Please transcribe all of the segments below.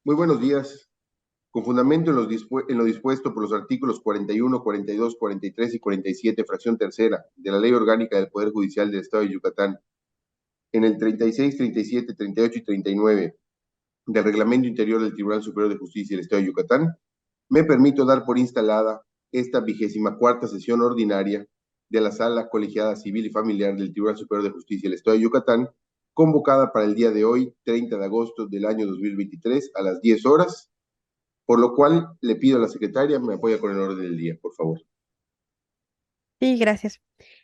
Muy buenos días. Con fundamento en lo dispuesto por los artículos 41, 42, 43 y 47, fracción tercera, de la Ley Orgánica del Poder Judicial del Estado de Yucatán, en el 36, 37, 38 y 39 del Reglamento Interior del Tribunal Superior de Justicia del Estado de Yucatán, me permito dar por instalada esta 24ª sesión ordinaria de la Sala Colegiada Civil y Familiar del Tribunal Superior de Justicia del Estado de Yucatán, convocada para el día de hoy, 30 de agosto del año 2023, a las 10 horas, por lo cual le pido a la secretaria me apoya con el orden del día, por favor. Sí, gracias.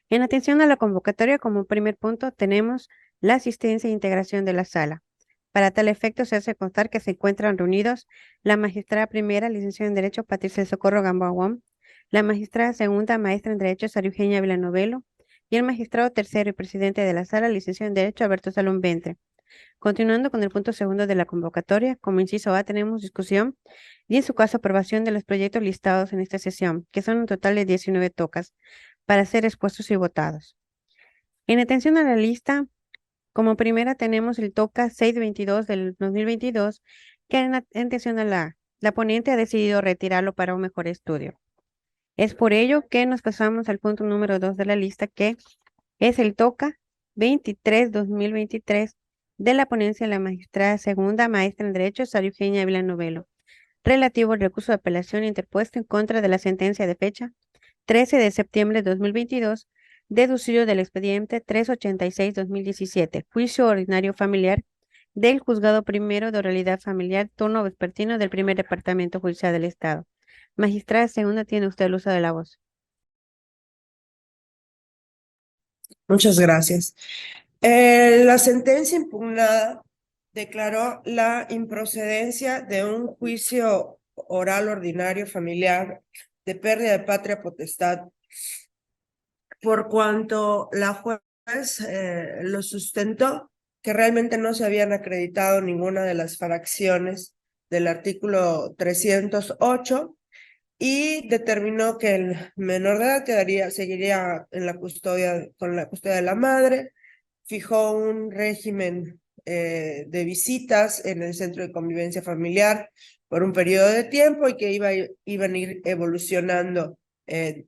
En atención a la convocatoria, como primer punto, tenemos la asistencia e integración de la sala. Para tal efecto, se hace constar que se encuentran reunidos la magistrada primera, licenciada en Derecho, Patricia del Socorro Gamboa Wong, la magistrada segunda, maestra en Derecho, Sara Eugenia Villanovelo, y el magistrado tercero y presidente de la sala, licenciado en Derecho, Alberto Salón Ventre. Continuando con el punto segundo de la convocatoria, como inciso A, tenemos discusión y en su caso aprobación de los proyectos listados en esta sesión, que son un total de 19 tocas, para ser expuestos y votados. En atención a la lista, como primera tenemos el TOCA 622 del 2022, que en atención a la ponente ha decidido retirarlo para un mejor estudio. Es por ello que nos pasamos al punto número 2 de la lista, que es el TOCA 23-2023 de la ponencia de la magistrada segunda, maestra en Derecho, Sara Eugenia Villanovelo, relativo al recurso de apelación interpuesto en contra de la sentencia de fecha 13 de septiembre de 2022, deducido del expediente 386-2017, juicio ordinario familiar del Juzgado Primero de Oralidad Familiar, turno vespertino del Primer Departamento Judicial del Estado. Magistrada segunda, tiene usted el uso de la voz. Muchas gracias. La sentencia impugnada declaró la improcedencia de un juicio oral ordinario familiar de pérdida de patria potestad, por cuanto la juez lo sustentó que realmente no se habían acreditado ninguna de las fracciones del artículo 308 y determinó que el menor de edad seguiría en la custodia, con la custodia de la madre. Fijó un régimen de visitas en el centro de convivencia familiar por un periodo de tiempo y que iban a ir evolucionando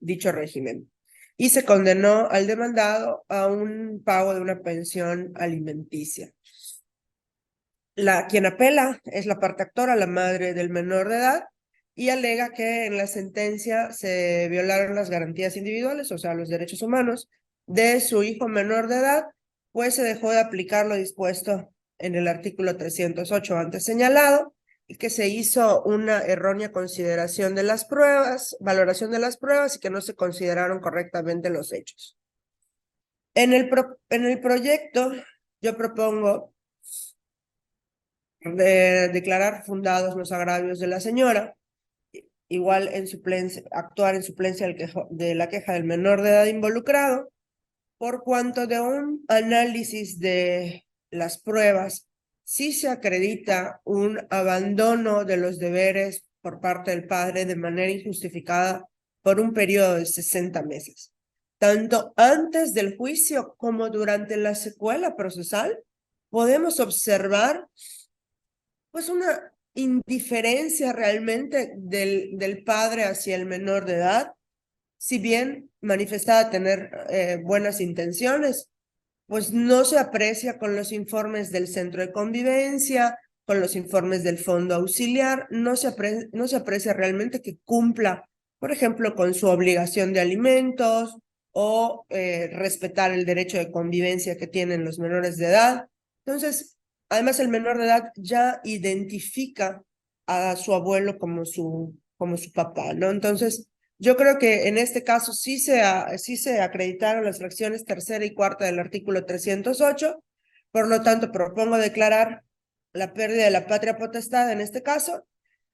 dicho régimen. Y se condenó al demandado a un pago de una pensión alimenticia. Quien apela es la parte actora, la madre del menor de edad, y alega que en la sentencia se violaron las garantías individuales, o sea, los derechos humanos, de su hijo menor de edad, pues se dejó de aplicar lo dispuesto en el artículo 308 antes señalado, y que se hizo una errónea consideración de las pruebas, valoración de las pruebas, y que no se consideraron correctamente los hechos. En el proyecto, yo propongo de declarar fundados los agravios de la señora, igual en suplencia, actuar en suplencia de la queja del menor de edad involucrado, por cuanto de un análisis de las pruebas, sí se acredita un abandono de los deberes por parte del padre de manera injustificada por un periodo de 60 meses, tanto antes del juicio como durante la secuela procesal. Podemos observar pues una indiferencia realmente del padre hacia el menor de edad, si bien manifestaba tener buenas intenciones, pues no se aprecia con los informes del centro de convivencia, con los informes del fondo auxiliar, no se aprecia realmente que cumpla, por ejemplo, con su obligación de alimentos o respetar el derecho de convivencia que tienen los menores de edad. Entonces, además el menor de edad ya identifica a su abuelo como su papá, ¿no? Entonces, yo creo que en este caso sí se acreditaron las fracciones tercera y cuarta del artículo 308, por lo tanto propongo declarar la pérdida de la patria potestad en este caso,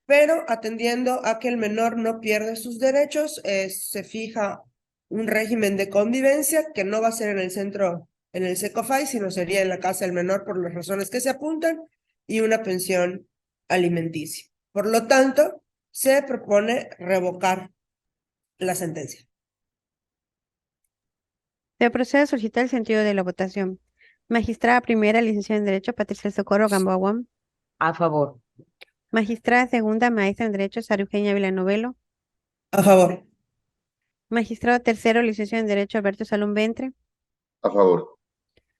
pero atendiendo a que el menor no pierde sus derechos, se fija un régimen de convivencia que no va a ser en el centro, en el SECOFAI, sino sería en la casa del menor por las razones que se apuntan, y una pensión alimenticia. Por lo tanto, se propone revocar la sentencia. Se procede a solicitar el sentido de la votación. Magistrada primera, licenciada en Derecho, Patricia del Socorro Gamboa Wong. A favor. Magistrada segunda, maestra en Derecho, Sara Eugenia Villanovelo. A favor. Magistrado tercero, licenciado en Derecho, Alberto Salón Ventre. A favor.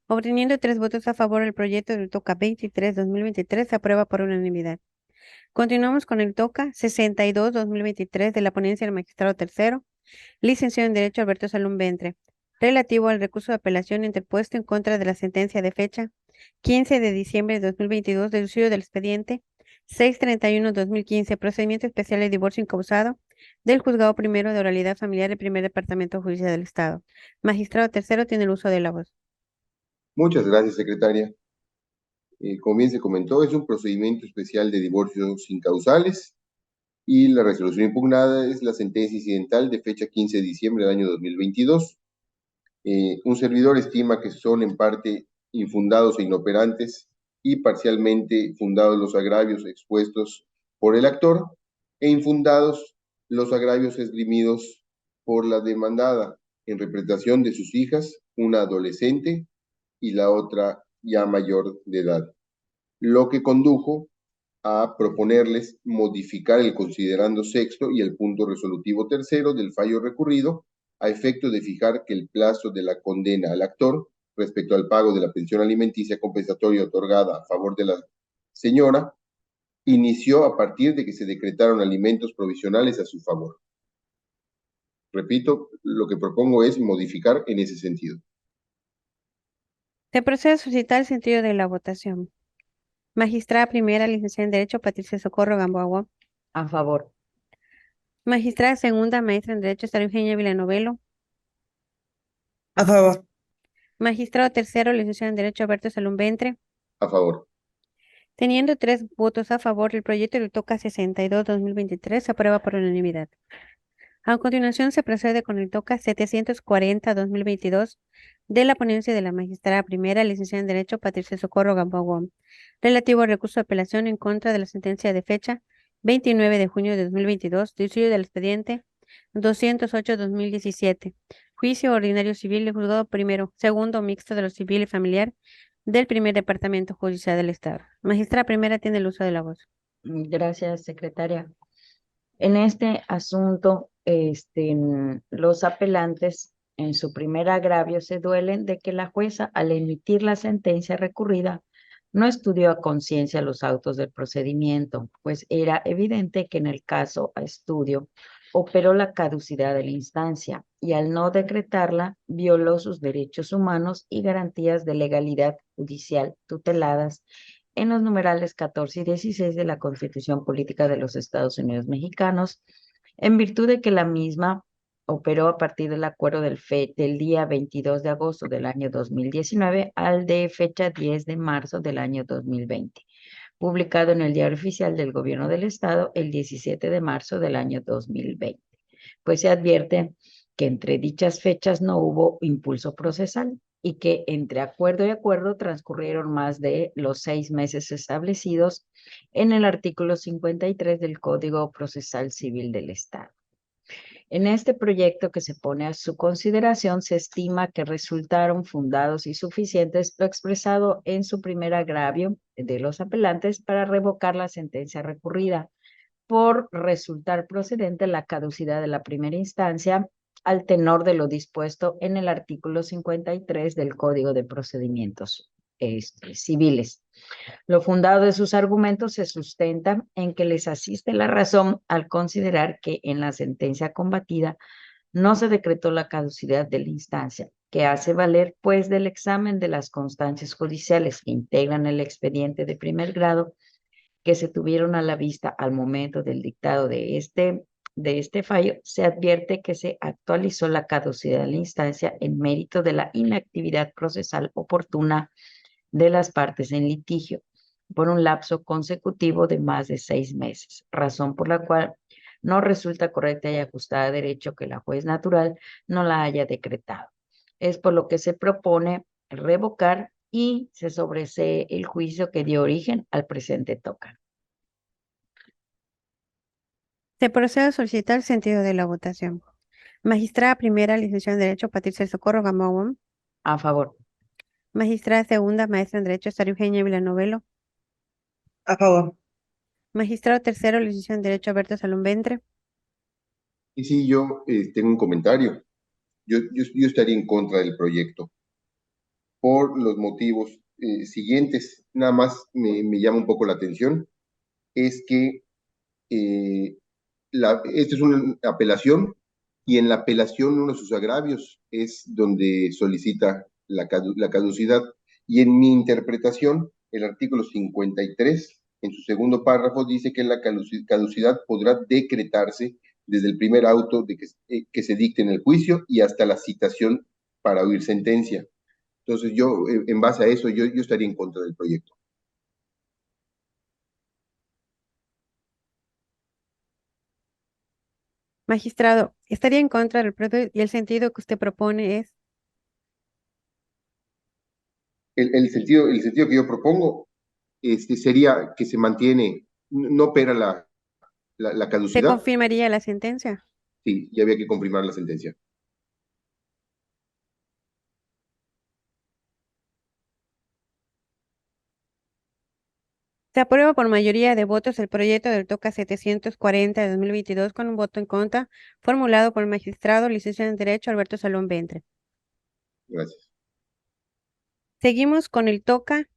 Obteniendo 3 votos a favor, el proyecto del TOCA 23-2023 se aprueba por unanimidad. Continuamos con el TOCA 62-2023 de la ponencia del magistrado tercero, licenciado en Derecho Alberto Salón Ventre, relativo al recurso de apelación interpuesto en contra de la sentencia de fecha 15 de diciembre de 2022 deducido del expediente 631-2015, procedimiento especial de divorcio incausado del Juzgado Primero de Oralidad Familiar del Primer Departamento Judicial del Estado. Magistrado tercero tiene el uso de la voz. Muchas gracias, secretaria. Como bien se comentó, es un procedimiento especial de divorcios incausales y la resolución impugnada es la sentencia incidental de fecha 15 de diciembre del año 2022. Un servidor estima que son en parte infundados e inoperantes y parcialmente fundados los agravios expuestos por el actor e infundados los agravios esgrimidos por la demandada en representación de sus hijas, una adolescente y la otra ya mayor de edad, lo que condujo a proponerles modificar el considerando sexto y el punto resolutivo tercero del fallo recurrido a efecto de fijar que el plazo de la condena al actor respecto al pago de la pensión alimenticia compensatoria otorgada a favor de la señora inició a partir de que se decretaron alimentos provisionales a su favor. Repito, lo que propongo es modificar en ese sentido. Se procede a suscitar el sentido de la votación. Magistrada primera, licenciada en Derecho, Patricia Socorro Gamboa. A favor. Magistrada segunda, maestra en Derecho, Sara Eugenia Villanovelo. A favor. Magistrado tercero, licenciado en Derecho, Alberto Salón Ventre. A favor. Teniendo 3 votos a favor, el proyecto del TOCA 62-2023 se aprueba por unanimidad. A continuación se procede con el TOCA 740-2022 de la ponencia de la magistrada primera, licenciada en Derecho, Patricia Socorro Gamboa, relativo al recurso de apelación en contra de la sentencia de fecha 29 de junio de 2022, deducido del expediente 208-2017, juicio ordinario civil del juzgado primero, segundo mixto de lo civil y familiar del primer departamento judicial del Estado. Magistrada primera tiene el uso de la voz. Gracias, secretaria. En este asunto, los apelantes en su primer agravio se duelen de que la jueza, al emitir la sentencia recurrida, no estudió a conciencia los autos del procedimiento, pues era evidente que en el caso a estudio operó la caducidad de la instancia y al no decretarla violó sus derechos humanos y garantías de legalidad judicial tuteladas en los numerales 14 y 16 de la Constitución Política de los Estados Unidos Mexicanos, en virtud de que la misma operó a partir del acuerdo del día 22 de agosto del año 2019 al de fecha 10 de marzo del año 2020, publicado en el Diario Oficial del Gobierno del Estado el 17 de marzo del año 2020. Pues se advierte que entre dichas fechas no hubo impulso procesal y que entre acuerdo y acuerdo transcurrieron más de los 6 meses establecidos en el artículo 53 del Código Procesal Civil del Estado. En este proyecto que se pone a su consideración, se estima que resultaron fundados y suficientes lo expresado en su primer agravio de los apelantes para revocar la sentencia recurrida por resultar procedente la caducidad de la primera instancia al tenor de lo dispuesto en el artículo 53 del Código de Procedimientos Civiles. Lo fundado de sus argumentos se sustenta en que les asiste la razón al considerar que en la sentencia combatida no se decretó la caducidad de la instancia, que hace valer, pues, del examen de las constancias judiciales que integran el expediente de primer grado que se tuvieron a la vista al momento del dictado de este fallo, se advierte que se actualizó la caducidad de la instancia en mérito de la inactividad procesal oportuna de las partes en litigio por un lapso consecutivo de más de 6 meses, razón por la cual no resulta correcta y ajustada a derecho que la juez natural no la haya decretado. Es por lo que se propone revocar y se sobresee el juicio que dio origen al presente TOCA. Se procede a solicitar el sentido de la votación. Magistrada primera, licenciada en Derecho, Patricia Socorro Gamboa. A favor. Magistrada segunda, maestra en Derecho, Sara Eugenia Villanovelo. A favor. Magistrado tercero, licenciado en Derecho Alberto Salón Ventre. Y sí, yo tengo un comentario. Yo estaría en contra del proyecto por los motivos siguientes. Nada más me llama un poco la atención. Es que eh, esta es una apelación y en la apelación uno de sus agravios es donde solicita la caducidad. Y en mi interpretación, el artículo 53, en su segundo párrafo, dice que la caducidad podrá decretarse desde el primer auto que se dicte en el juicio y hasta la citación para oír sentencia. Entonces yo, en base a eso, yo estaría en contra del proyecto. Magistrado, estaría en contra del proyecto y el sentido que usted propone es. El sentido que yo propongo sería que se mantiene, no opera la ¿Se caducidad, confirmaría la sentencia? sí, y había que confirmar la sentencia. Se aprueba por mayoría de votos el proyecto del TOCA 740 de 2022 con un voto en contra formulado por el magistrado licenciado en Derecho Alberto Salón Ventre. Gracias. Seguimos con el TOCA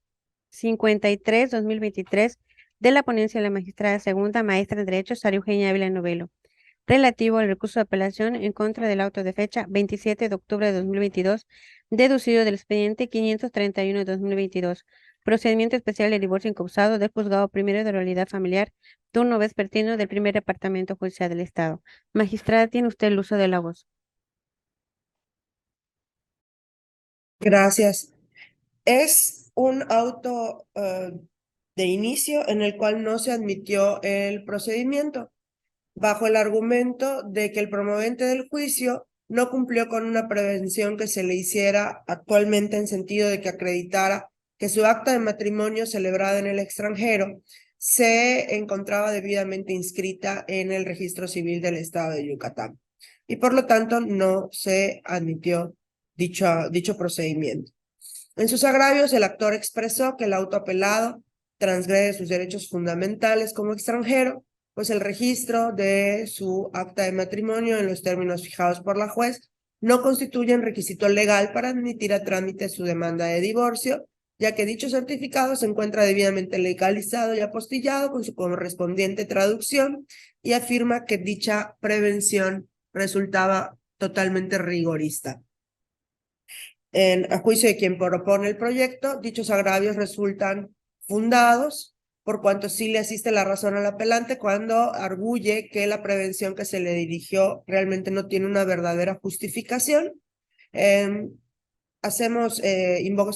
53-2023 de la ponencia de la magistrada segunda maestra en Derecho Sara Eugenia Ávila Novelo, relativo al recurso de apelación en contra del auto de fecha 27 de octubre de 2022, deducido del expediente 531 de 2022, procedimiento especial de divorcio incausado del Juzgado Primero de Realidad Familiar, turno vespertino del Primer Departamento Judicial del Estado. Magistrada, tiene usted el uso de la voz. Gracias. Es un auto de inicio en el cual no se admitió el procedimiento, bajo el argumento de que el promovente del juicio no cumplió con una prevención que se le hiciera actualmente en sentido de que acreditara que su acta de matrimonio celebrada en el extranjero se encontraba debidamente inscrita en el registro civil del estado de Yucatán y por lo tanto no se admitió dicho procedimiento. En sus agravios, el actor expresó que el auto apelado transgrede sus derechos fundamentales como extranjero, pues el registro de su acta de matrimonio en los términos fijados por la juez no constituye un requisito legal para admitir a trámite su demanda de divorcio, ya que dicho certificado se encuentra debidamente legalizado y apostillado con su correspondiente traducción y afirma que dicha prevención resultaba totalmente rigorista. A juicio de quien propone el proyecto, dichos agravios resultan fundados, por cuanto sí le asiste la razón al apelante cuando arguye que la prevención que se le dirigió realmente no tiene una verdadera justificación. Se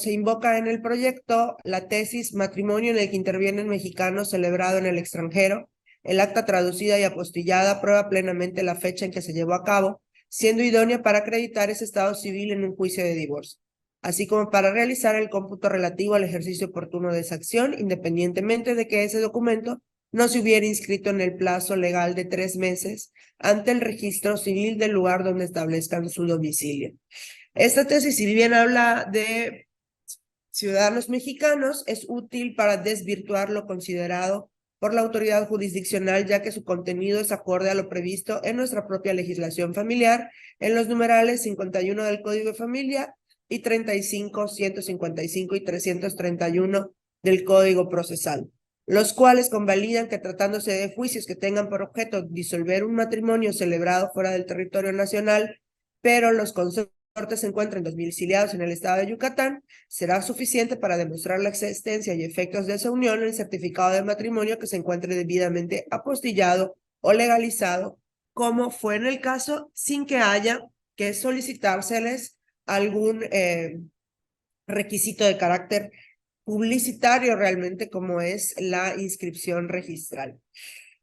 invoca en el proyecto la tesis matrimonio en el que intervienen mexicanos celebrado en el extranjero. El acta traducida y apostillada prueba plenamente la fecha en que se llevó a cabo, siendo idónea para acreditar ese estado civil en un juicio de divorcio, así como para realizar el cómputo relativo al ejercicio oportuno de esa acción, independientemente de que ese documento no se hubiera inscrito en el plazo legal de 3 meses ante el registro civil del lugar donde establezcan su domicilio. Esta tesis, si bien habla de ciudadanos mexicanos, es útil para desvirtuar lo considerado por la autoridad jurisdiccional, ya que su contenido es acorde a lo previsto en nuestra propia legislación familiar, en los numerales 51 del Código de Familia y 35, 155 y 331 del Código Procesal, los cuales convalidan que tratándose de juicios que tengan por objeto disolver un matrimonio celebrado fuera del territorio nacional, pero los consortes se encuentran domiciliados en el estado de Yucatán, será suficiente para demostrar la existencia y efectos de esa unión en el certificado de matrimonio que se encuentre debidamente apostillado o legalizado, como fue en el caso, sin que haya que solicitárseles algún requisito de carácter publicitario realmente, como es la inscripción registral.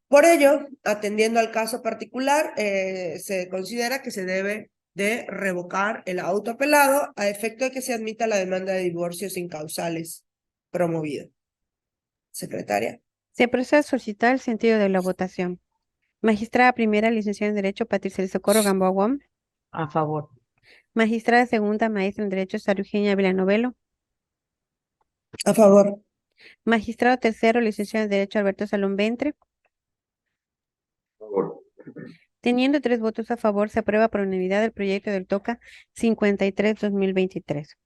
Por ello, atendiendo al caso particular, se considera que se debe de revocar el auto apelado a efecto de que se admita la demanda de divorcio sin causales promovida. Secretaria. Se procede a solicitar el sentido de la votación. Magistrada primera, licenciada en Derecho, Patricia del Socorro Gamboa Guam. A favor. Magistrada segunda, maestra en Derecho, Sara Eugenia Ávila Novelo. A favor. Magistrado tercero, licenciado en Derecho Alberto Salón Ventre. Por favor. Teniendo 3 votos a favor, se aprueba por unanimidad el proyecto del TOCA 53-2023.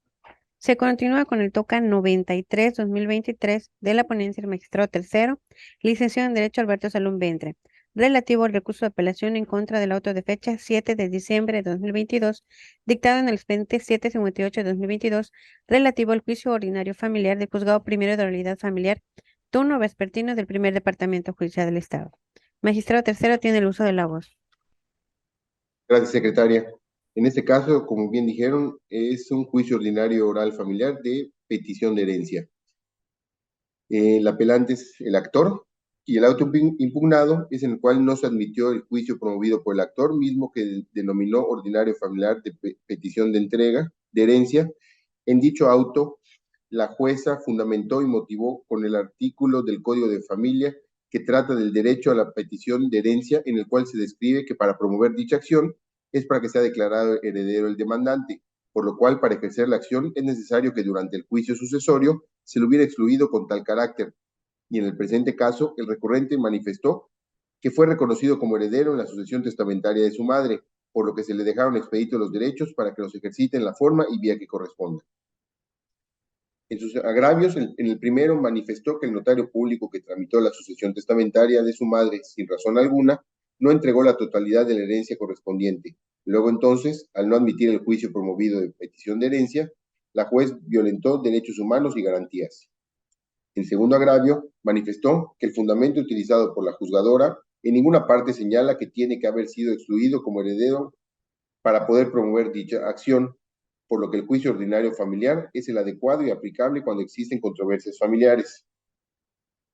Se continúa con el TOCA 93-2023 de la ponencia del magistrado tercero, licenciado en Derecho Alberto Salón Ventre, relativo al recurso de apelación en contra del auto de fecha 7 de diciembre de 2022, dictado en el expediente 758 de 2022, relativo al juicio ordinario familiar del juzgado primero de la unidad familiar, turno vespertino del primer departamento judicial del Estado. Magistrado tercero tiene el uso de la voz. Gracias, secretaria. En este caso, como bien dijeron, es un juicio ordinario oral familiar de petición de herencia. El apelante es el actor y el auto impugnado es en el cual no se admitió el juicio promovido por el actor mismo que denominó ordinario familiar de petición de entrega de herencia. En dicho auto, la jueza fundamentó y motivó con el artículo del Código de Familia que trata del derecho a la petición de herencia, en el cual se describe que para promover dicha acción es para que sea declarado heredero el demandante, por lo cual para ejercer la acción es necesario que durante el juicio sucesorio se lo hubiera excluido con tal carácter. Y en el presente caso, el recurrente manifestó que fue reconocido como heredero en la sucesión testamentaria de su madre, por lo que se le dejaron expeditos los derechos para que los ejercite en la forma y vía que corresponda. En sus agravios, en el primero manifestó que el notario público que tramitó la sucesión testamentaria de su madre sin razón alguna no entregó la totalidad de la herencia correspondiente. Luego entonces, al no admitir el juicio promovido de petición de herencia, la juez violentó derechos humanos y garantías. En segundo agravio, manifestó que el fundamento utilizado por la juzgadora en ninguna parte señala que tiene que haber sido excluido como heredero para poder promover dicha acción, por lo que el juicio ordinario familiar es el adecuado y aplicable cuando existen controversias familiares.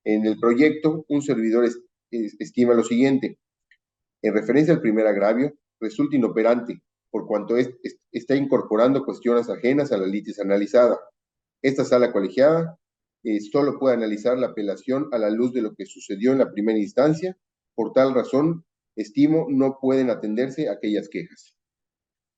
En el proyecto, un servidor estima lo siguiente. En referencia al primer agravio, resulta inoperante, por cuanto está incorporando cuestiones ajenas a la litis analizada. Esta sala colegiada solo puede analizar la apelación a la luz de lo que sucedió en la primera instancia. Por tal razón, estimo no pueden atenderse aquellas quejas.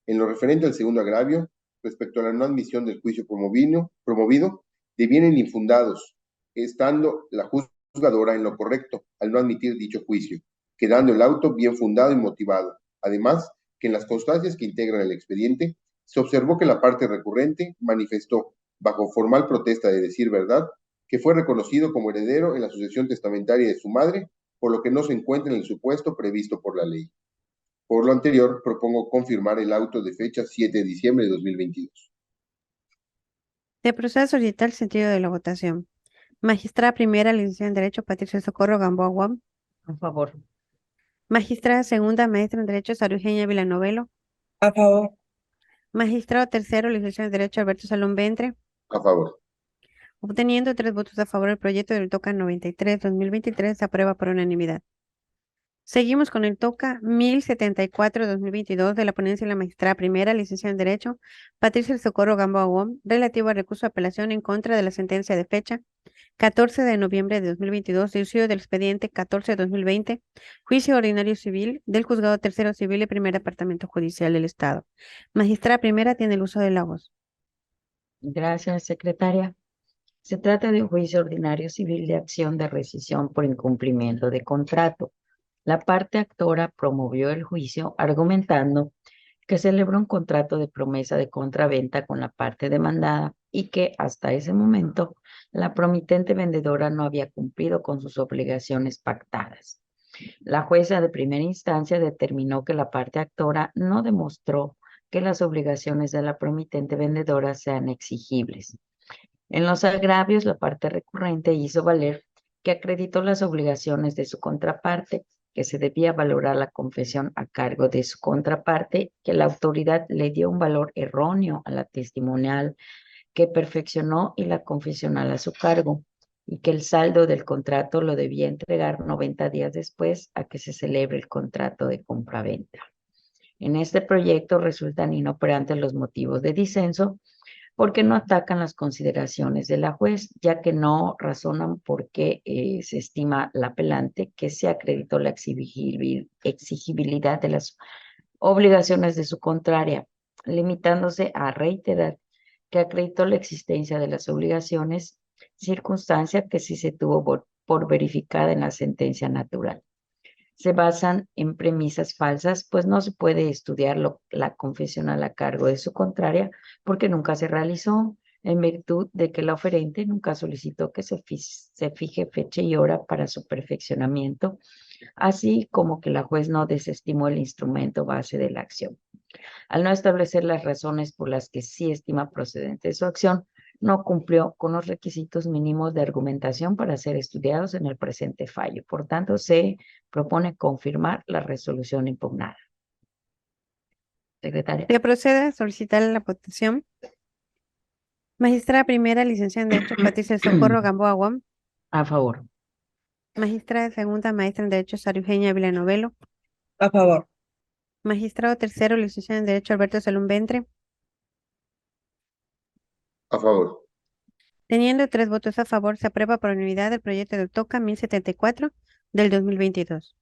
En lo referente al segundo agravio, respecto a la no admisión del juicio promovido, devienen infundados, estando la juzgadora en lo correcto al no admitir dicho juicio, quedando el auto bien fundado y motivado. Además, que en las constancias que integran el expediente, se observó que la parte recurrente manifestó, bajo formal protesta de decir verdad, que fue reconocido como heredero en la sucesión testamentaria de su madre, por lo que no se encuentra en el supuesto previsto por la ley. Por lo anterior, propongo confirmar el auto de fecha 7 de diciembre de 2022. Se procede a solicitar el sentido de la votación. Magistrada primera, licenciada en Derecho, Patricia Socorro Gamboa Guam. A favor. Magistrada segunda, maestra en Derecho, Sara Eugenia Villanovelo. A favor. Magistrado tercero, licenciado en Derecho, Alberto Salón Ventre. A favor. Obteniendo 3 votos a favor, el proyecto del TOCA 93-2023 se aprueba por unanimidad. Seguimos con el TOCA 1074-2022 de la ponencia de la magistrada primera, licenciada en Derecho, Patricia Socorro Gamboa Guam, relativo al recurso de apelación en contra de la sentencia de fecha 14 de noviembre de 2022, inicio del expediente 14 de 2020, juicio ordinario civil del Juzgado Tercero Civil y Primer Departamento Judicial del Estado. Magistrada primera tiene el uso de la voz. Gracias, secretaria. Se trata de un juicio ordinario civil de acción de rescisión por incumplimiento de contrato. La parte actora promovió el juicio argumentando que celebró un contrato de promesa de compraventa con la parte demandada y que hasta ese momento la promitente vendedora no había cumplido con sus obligaciones pactadas. La jueza de primera instancia determinó que la parte actora no demostró que las obligaciones de la promitente vendedora sean exigibles. En los agravios, la parte recurrente hizo valer que acreditó las obligaciones de su contraparte, que se debía valorar la confesión a cargo de su contraparte, que la autoridad le dio un valor erróneo a la testimonial, que perfeccionó y la confesional a su cargo, y que el saldo del contrato lo debía entregar 90 días después a que se celebre el contrato de compraventa. En este proyecto resultan inoperantes los motivos de disenso, porque no atacan las consideraciones de la juez, ya que no razonan por qué se estima la apelante que se acreditó la exigibilidad de las obligaciones de su contraria, limitándose a reiterar que acreditó la existencia de las obligaciones circunstancia que sí se tuvo por verificada en la sentencia natural. Se basan en premisas falsas, pues no se puede estudiar la confesional a cargo de su contraria porque nunca se realizó, en virtud de que la oferente nunca solicitó que se fije fecha y hora para su perfeccionamiento, así como que la juez no desestimó el instrumento base de la acción. Al no establecer las razones por las que sí estima procedente su acción, no cumplió con los requisitos mínimos de argumentación para ser estudiados en el presente fallo. Por tanto, se propone confirmar la resolución impugnada. Secretaria. Se procede a solicitar la votación. Magistrada primera, licenciada en Derecho, Patricia Socorro Gamboa Guam. A favor. Magistrada segunda, maestra en Derecho, Sara Eugenia Villanovelo. A favor. Magistrado tercero, licenciado en Derecho, Alberto Salum Ventre. A favor. Teniendo 3 votos a favor, se aprueba por unanimidad el proyecto del TOCA 1074 del 2022.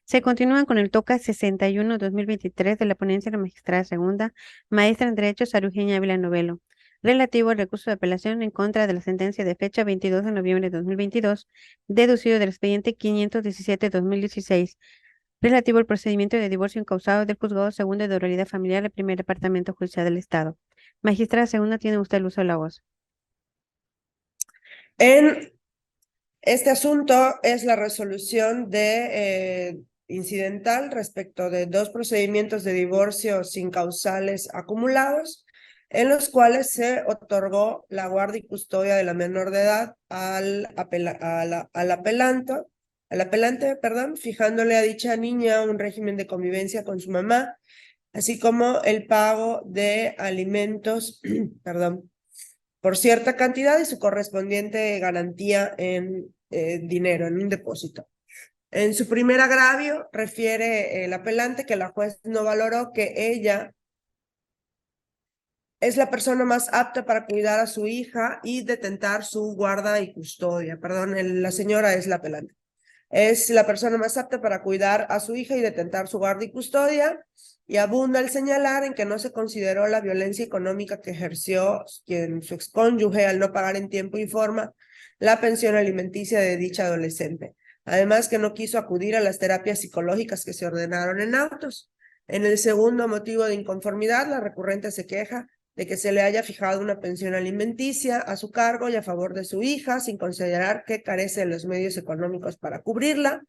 Se continúa con el TOCA 61-2023 de la ponencia de la magistrada segunda, maestra en Derecho, Sara Eugenia Villanovelo, relativo al recurso de apelación en contra de la sentencia de fecha 22 de noviembre de 2022, deducido del expediente 517-2016, relativo al procedimiento de divorcio incausado del juzgado segundo de oralidad familiar del primer departamento judicial del Estado. Magistrada segunda, tiene usted el uso de la voz. En este asunto es la resolución de incidental respecto de 2 procedimientos de divorcio sin causales acumulados, en los cuales se otorgó la guardia y custodia de la menor de edad al apelante, fijándole a dicha niña un régimen de convivencia con su mamá, así como el pago de alimentos, por cierta cantidad y su correspondiente garantía en dinero, en un depósito. En su primer agravio refiere el apelante que la juez no valoró que ella es la persona más apta para cuidar a su hija y detentar su guarda y custodia. Perdón, la señora es la apelante. Es la persona más apta para cuidar a su hija y detentar su guarda y custodia, y abunda el señalar en que no se consideró la violencia económica que ejerció su excónyuge al no pagar en tiempo y forma la pensión alimenticia de dicha adolescente. Además, que no quiso acudir a las terapias psicológicas que se ordenaron en autos. En el segundo motivo de inconformidad, la recurrente se queja de que se le haya fijado una pensión alimenticia a su cargo y a favor de su hija, sin considerar que carece de los medios económicos para cubrirla.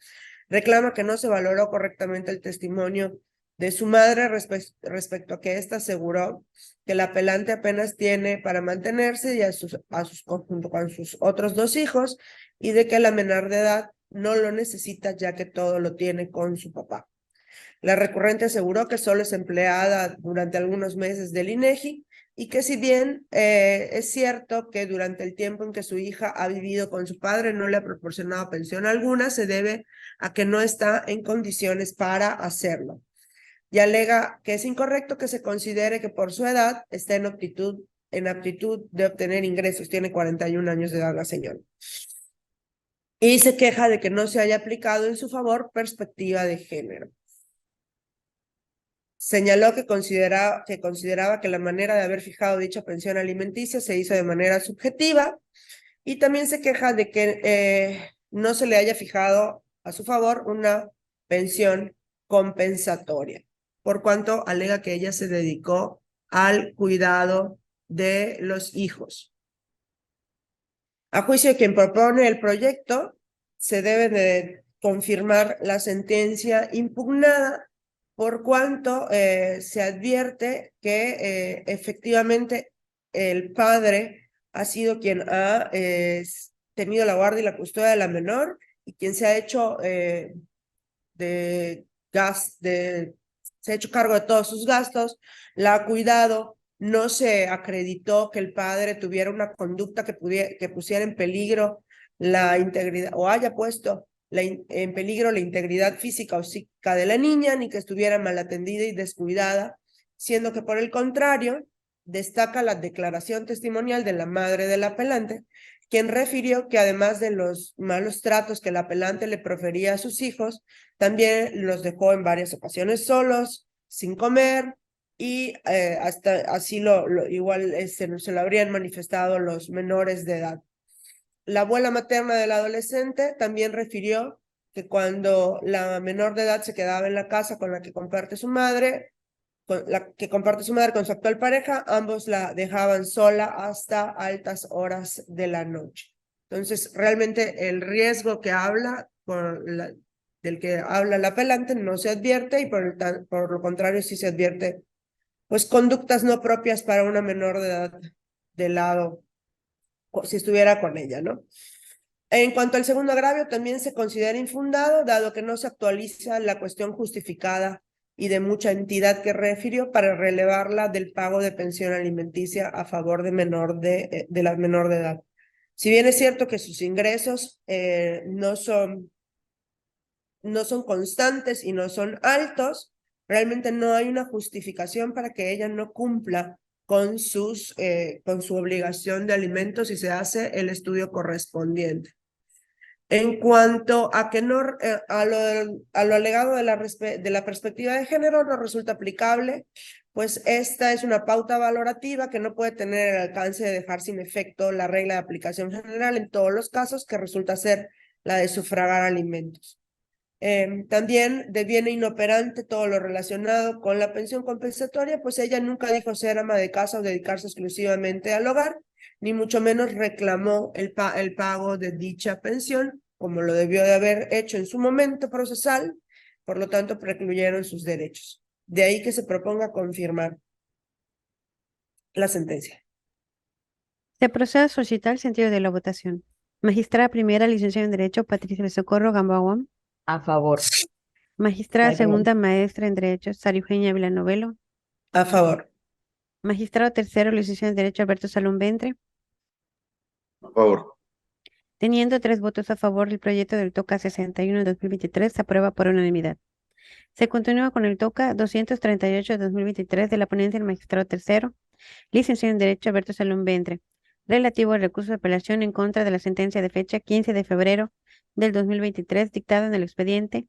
Reclama que no se valoró correctamente el testimonio de su madre respecto a que ésta aseguró que el apelante apenas tiene para mantenerse y junto con sus otros 2 hijos, y de que la menor de edad no lo necesita ya que todo lo tiene con su papá. La recurrente aseguró que solo es empleada durante algunos meses del INEGI y que si bien es cierto que durante el tiempo en que su hija ha vivido con su padre no le ha proporcionado pensión alguna, se debe a que no está en condiciones para hacerlo. Y alega que es incorrecto que se considere que por su edad está en aptitud de obtener ingresos. Tiene 41 años de edad la señora. Y se queja de que no se haya aplicado en su favor perspectiva de género. Señaló que consideraba que la manera de haber fijado dicha pensión alimenticia se hizo de manera subjetiva, y también se queja de que no se le haya fijado a su favor una pensión compensatoria, por cuanto alega que ella se dedicó al cuidado de los hijos. A juicio de quien propone el proyecto, se debe de confirmar la sentencia impugnada, por cuanto se advierte que efectivamente el padre ha sido quien ha tenido la guardia y la custodia de la menor y quien se ha hecho se ha hecho cargo de todos sus gastos, la ha cuidado. No se acreditó que el padre tuviera una conducta que pusiera en peligro la integridad o haya puesto en peligro la integridad física o psíquica de la niña, ni que estuviera mal atendida y descuidada, siendo que por el contrario destaca la declaración testimonial de la madre del apelante, quien refirió que además de los malos tratos que el apelante le profería a sus hijos, también los dejó en varias ocasiones solos, sin comer, y hasta así igual se lo habrían manifestado los menores de edad. la abuela materna del adolescente también refirió que cuando la menor de edad se quedaba en la casa con la que comparte su madre, con su actual pareja, ambos la dejaban sola hasta altas horas de la noche. Entonces, realmente el riesgo que habla del que habla el apelante no se advierte y por lo contrario sí se advierte pues conductas no propias para una menor de edad del lado, si estuviera con ella, ¿no? En cuanto al segundo agravio, también se considera infundado, dado que no se actualiza la cuestión justificada y de mucha entidad que refirió para relevarla del pago de pensión alimenticia a favor de la menor de edad. Si bien es cierto que sus ingresos no son constantes y no son altos, realmente no hay una justificación para que ella no cumpla con su obligación de alimentos y se hace el estudio correspondiente. En cuanto a que no, a lo alegado de la perspectiva de género no resulta aplicable, pues esta es una pauta valorativa que no puede tener el alcance de dejar sin efecto la regla de aplicación general en todos los casos, que resulta ser la de sufragar alimentos. También deviene inoperante todo lo relacionado con la pensión compensatoria, pues ella nunca dijo ser ama de casa o dedicarse exclusivamente al hogar, ni mucho menos reclamó el pago de dicha pensión, como lo debió de haber hecho en su momento procesal, por lo tanto precluyeron sus derechos. De ahí que se proponga confirmar la sentencia. Se procede a solicitar el sentido de la votación. Magistrada primera, licenciada en Derecho, Patricia del Socorro Gamboa. A favor. Magistrada segunda, maestra en Derecho, Sara Eugenia Villanovelo. A favor. Magistrado tercero, licenciado en Derecho, Alberto Salón Ventre. A favor. Teniendo 3 votos a favor, el proyecto del TOCA 61 de 2023 se aprueba por unanimidad. Se continúa con el TOCA 238 de 2023 de la ponencia del magistrado tercero, licenciado en Derecho Alberto Salón Ventre, relativo al recurso de apelación en contra de la sentencia de fecha 15 de febrero del 2023 dictada en el expediente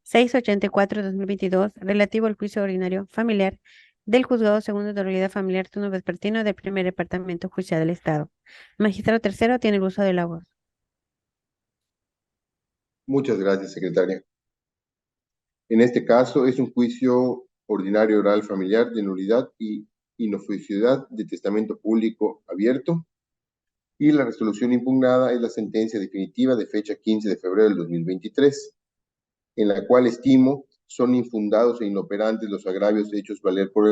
684-2022 relativo al juicio ordinario familiar del Juzgado Segundo de Realidad Familiar Turno Vespertino del Primer Departamento Judicial del Estado. Magistrado tercero tiene el uso de la voz. Muchas gracias, secretaria. En este caso es un juicio ordinario oral familiar de nulidad y inoficiosidad de testamento público abierto, y la resolución impugnada es la sentencia definitiva de fecha 15 de febrero del 2023, en la cual estimo son infundados e inoperantes los agravios hechos valer por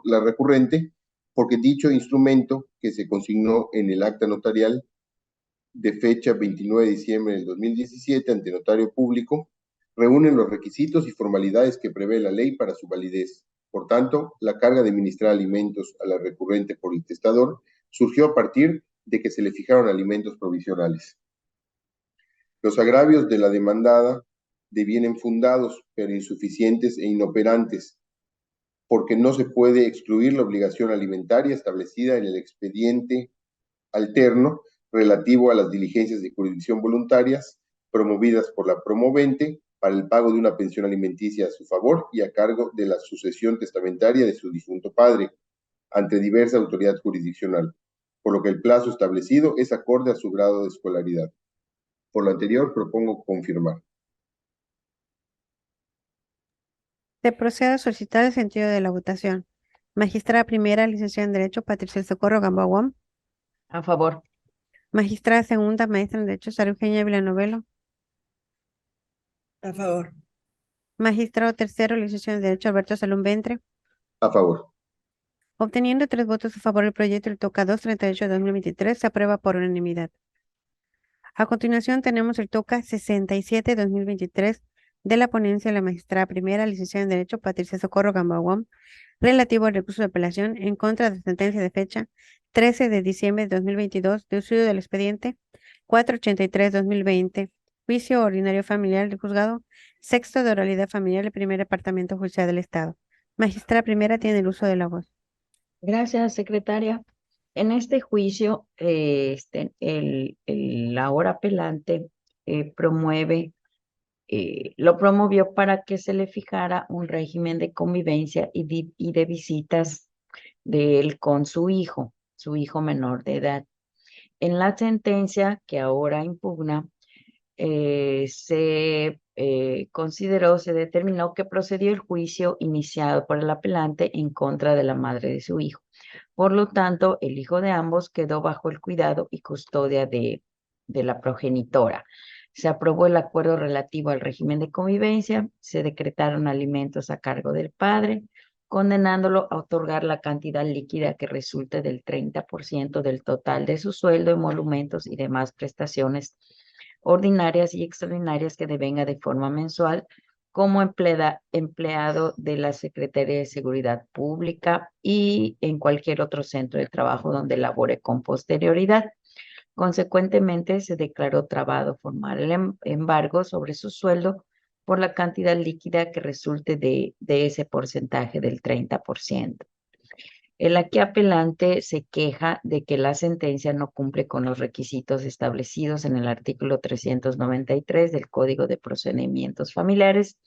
la recurrente, porque dicho instrumento que se consignó en el acta notarial de fecha 29 de diciembre del 2017 ante notario público reúnen los requisitos y formalidades que prevé la ley para su validez. Por tanto, la carga de administrar alimentos a la recurrente por el testador surgió a partir de que se le fijaron alimentos provisionales. Los agravios de la demandada devienen fundados, pero insuficientes e inoperantes, porque no se puede excluir la obligación alimentaria establecida en el expediente alterno relativo a las diligencias de jurisdicción voluntarias promovidas por la promovente para el pago de una pensión alimenticia a su favor y a cargo de la sucesión testamentaria de su difunto padre ante diversa autoridad jurisdiccional, por lo que el plazo establecido es acorde a su grado de escolaridad. Por lo anterior, propongo confirmar. Se procede a solicitar el sentido de la votación. Magistrada primera, licenciada en Derecho, Patricia del Socorro Gamboa. A favor. Magistrada segunda, maestra en Derecho, Sara Eugenia Villanovelo. A favor. Magistrado tercero, licenciado en Derecho, Alberto Salón Ventre. A favor. Obteniendo 3 votos a favor, el proyecto del TOCA 238 de 2023 se aprueba por unanimidad. A continuación tenemos el TOCA 67 de 2023 de la ponencia de la magistrada primera, licenciada en Derecho, Patricia Socorro Gamboa, relativo al recurso de apelación en contra de la sentencia de fecha 13 de diciembre de 2022 de estudio del expediente 483-2020, juicio ordinario familiar del juzgado sexto de oralidad familiar del Primer Departamento Judicial del Estado. Magistrada primera tiene el uso de la voz. Gracias, secretaria. En este juicio, el ahora apelante lo promovió para que se le fijara un régimen de convivencia y de visitas de él con su hijo menor de edad. En la sentencia que ahora impugna, se determinó que procedió el juicio iniciado por el apelante en contra de la madre de su hijo. Por lo tanto, el hijo de ambos quedó bajo el cuidado y custodia de la progenitora. Se aprobó el acuerdo relativo al régimen de convivencia, se decretaron alimentos a cargo del padre, condenándolo a otorgar la cantidad líquida que resulte del 30% del total de su sueldo, emolumentos y demás prestaciones ordinarias y extraordinarias que devenga de forma mensual como empleado de la Secretaría de Seguridad Pública y en cualquier otro centro de trabajo donde labore con posterioridad. Consecuentemente, se declaró trabado formal el embargo sobre su sueldo por la cantidad líquida que resulte de ese porcentaje del 30%. El aquí apelante se queja de que la sentencia no cumple con los requisitos establecidos en el artículo 393 del Código de Procedimientos Familiares,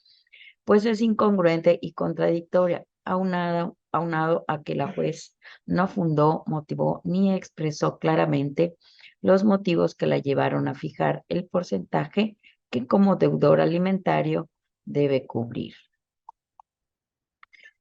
pues es incongruente y contradictoria, aunado a que la juez no fundó, motivó ni expresó claramente los motivos que la llevaron a fijar el porcentaje que como deudor alimentario debe cubrir.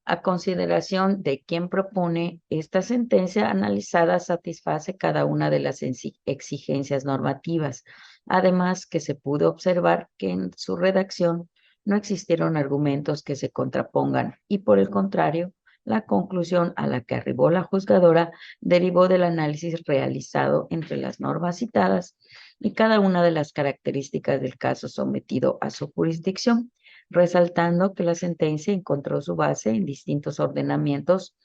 A consideración de quien propone, esta sentencia analizada satisface cada una de las exigencias normativas, además que se pudo observar que en su redacción no existieron argumentos que se contrapongan y por el contrario, la conclusión a la que arribó la juzgadora derivó del análisis realizado entre las normas citadas y cada una de las características del caso sometido a su jurisdicción, resaltando que la sentencia encontró su base en distintos ordenamientos,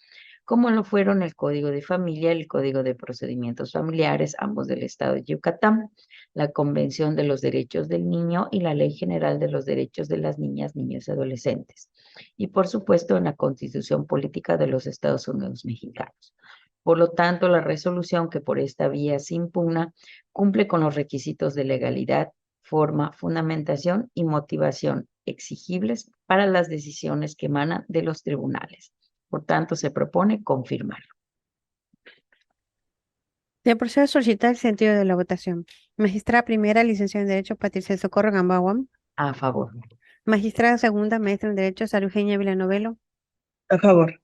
como lo fueron el Código de Familia, el Código de Procedimientos Familiares, ambos del Estado de Yucatán, la Convención de los Derechos del Niño y la Ley General de los Derechos de las Niñas, Niños y Adolescentes, y por supuesto en la Constitución Política de los Estados Unidos Mexicanos. Por lo tanto, la resolución que por esta vía se impugna cumple con los requisitos de legalidad, forma, fundamentación y motivación exigibles para las decisiones que emanan de los tribunales. Por tanto, se propone confirmarlo. Se procede a solicitar el sentido de la votación. Magistrada primera, licenciada en Derecho, Patricia Socorro Gamboa. A favor. Magistrada segunda, maestra en Derecho, Sara Eugenia Villanovelo. A favor.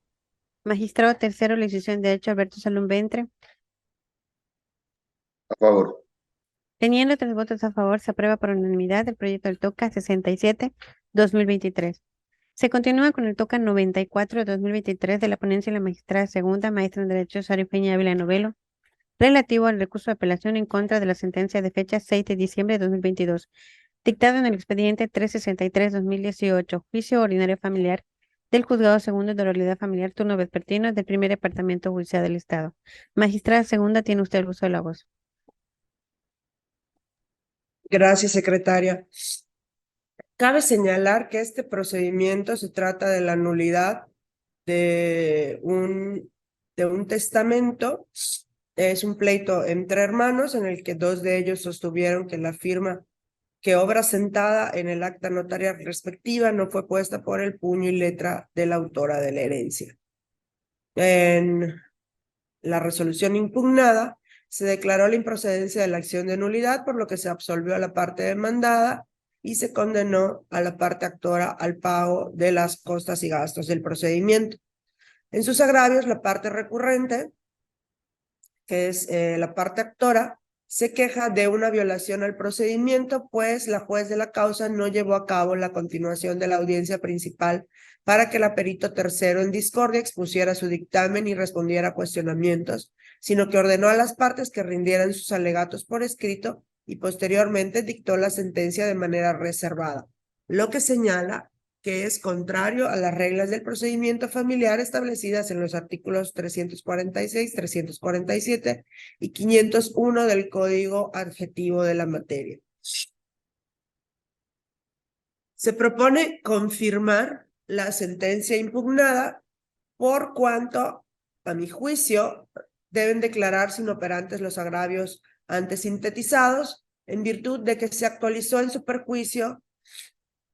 Magistrado tercero, licenciado en Derecho, Alberto Salum Ventre. A favor. Teniendo 3 votos a favor, se aprueba por unanimidad el proyecto del TOCA 67-2023. Se continúa con el TOCA 94-2023 de la ponencia de la magistrada segunda, maestra en Derecho, Sara Eugenia Villanovelo, relativo al recurso de apelación en contra de la sentencia de fecha 6 de diciembre de 2022, dictado en el expediente 363-2018, juicio ordinario familiar del Juzgado Segundo de Oralidad Familiar, turno vespertino del Primer Departamento Judicial del Estado. Magistrada segunda, tiene usted el uso de la voz. Gracias, secretaria. Cabe señalar que este procedimiento se trata de la nulidad de un testamento. Es un pleito entre hermanos en el que 2 de ellos sostuvieron que la firma que obra sentada en el acta notarial respectiva no fue puesta por el puño y letra de la autora de la herencia. En la resolución impugnada se declaró la improcedencia de la acción de nulidad, por lo que se absolvió a la parte demandada y se condenó a la parte actora al pago de las costas y gastos del procedimiento. En sus agravios, la parte recurrente, que es la parte actora, se queja de una violación al procedimiento, pues la juez de la causa no llevó a cabo la continuación de la audiencia principal para que el perito tercero en discordia expusiera su dictamen y respondiera a cuestionamientos, sino que ordenó a las partes que rindieran sus alegatos por escrito y posteriormente dictó la sentencia de manera reservada, lo que señala que es contrario a las reglas del procedimiento familiar establecidas en los artículos 346, 347 y 501 del Código Adjetivo de la materia. Se propone confirmar la sentencia impugnada por cuanto, a mi juicio, deben declararse inoperantes los agravios antes sintetizados en virtud de que se actualizó en su perjuicio,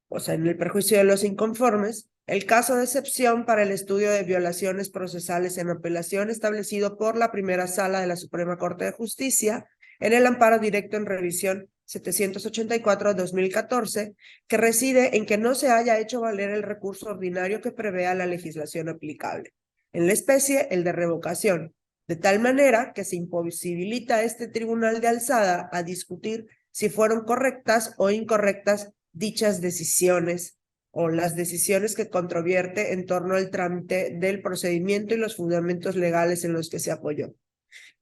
o sea, en el perjuicio de los inconformes, el caso de excepción para el estudio de violaciones procesales en apelación establecido por la primera sala de la Suprema Corte de Justicia en el amparo directo en revisión 784/2014, que reside en que no se haya hecho valer el recurso ordinario que prevea la legislación aplicable, en la especie el de revocación, de tal manera que se imposibilita a este tribunal de alzada a discutir si fueron correctas o incorrectas dichas decisiones o las decisiones que controvierte en torno al trámite del procedimiento y los fundamentos legales en los que se apoyó.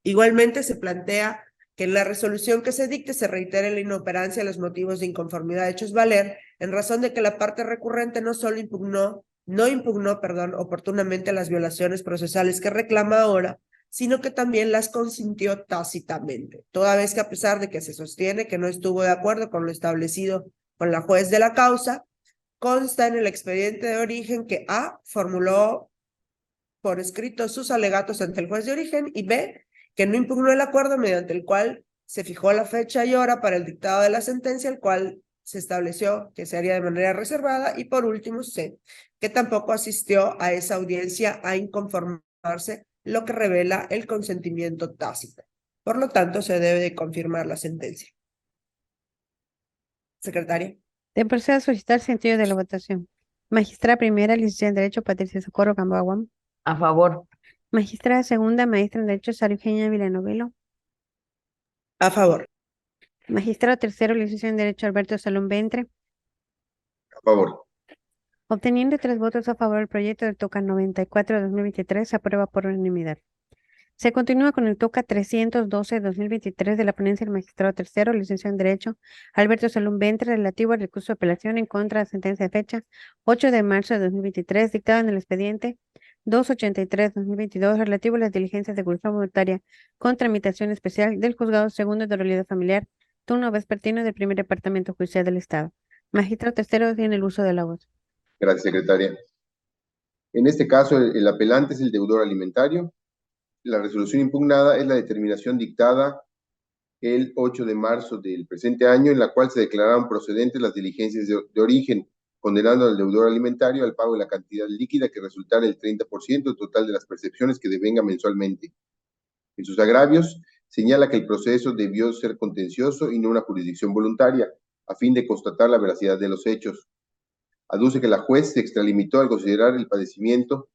Igualmente se plantea que en la resolución que se dicte se reitere la inoperancia de los motivos de inconformidad hechos valer, en razón de que la parte recurrente no solo impugnó oportunamente las violaciones procesales que reclama ahora, sino que también las consintió tácitamente, toda vez que a pesar de que se sostiene que no estuvo de acuerdo con lo establecido con la juez de la causa, consta en el expediente de origen que A formuló por escrito sus alegatos ante el juez de origen y B, que no impugnó el acuerdo mediante el cual se fijó la fecha y hora para el dictado de la sentencia, el cual se estableció que se haría de manera reservada, y por último C, que tampoco asistió a esa audiencia a inconformarse, lo que revela el consentimiento tácito. Por lo tanto, se debe de confirmar la sentencia. Secretaria. Te procedo a solicitar sentido de la votación. Magistrada primera, licenciada en Derecho, Patricia Socorro Gamboa Guam. A favor. Magistrada segunda, maestra en Derecho, Sara Eugenia Villanovelo. A favor. Magistrado tercero, licenciado en Derecho, Alberto Salón Ventre. A favor. Obteniendo 3 votos a favor, el proyecto del TOCA 94/2023 se aprueba por unanimidad. Se continúa con el TOCA 312/2023 de la ponencia del magistrado tercero, licenciado en Derecho, Alberto Salón Ventre, relativo al recurso de apelación en contra de la sentencia de fecha 8 de marzo de 2023, dictada en el expediente 283/2022, relativo a las diligencias de ejecución voluntaria con tramitación especial del Juzgado Segundo de Oralidad Familiar, turno vespertino del Primer Departamento Judicial del Estado. Magistrado tercero tiene el uso de la voz. Gracias, secretaria. En este caso, el apelante es el deudor alimentario. La resolución impugnada es la determinación dictada el 8 de marzo del presente año, en la cual se declararon procedentes las diligencias de origen, condenando al deudor alimentario al pago de la cantidad líquida que resultara el 30% total de las percepciones que devenga mensualmente. En sus agravios, señala que el proceso debió ser contencioso y no una jurisdicción voluntaria, a fin de constatar la veracidad de los hechos. Aduce que la juez se extralimitó al considerar el padecimiento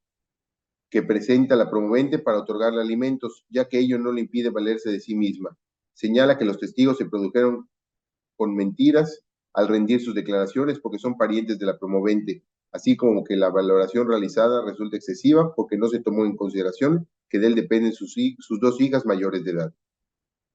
que presenta la promovente para otorgarle alimentos, ya que ello no le impide valerse de sí misma. Señala que los testigos se produjeron con mentiras al rendir sus declaraciones porque son parientes de la promovente, así como que la valoración realizada resulta excesiva porque no se tomó en consideración que de él dependen sus 2 hijas mayores de edad.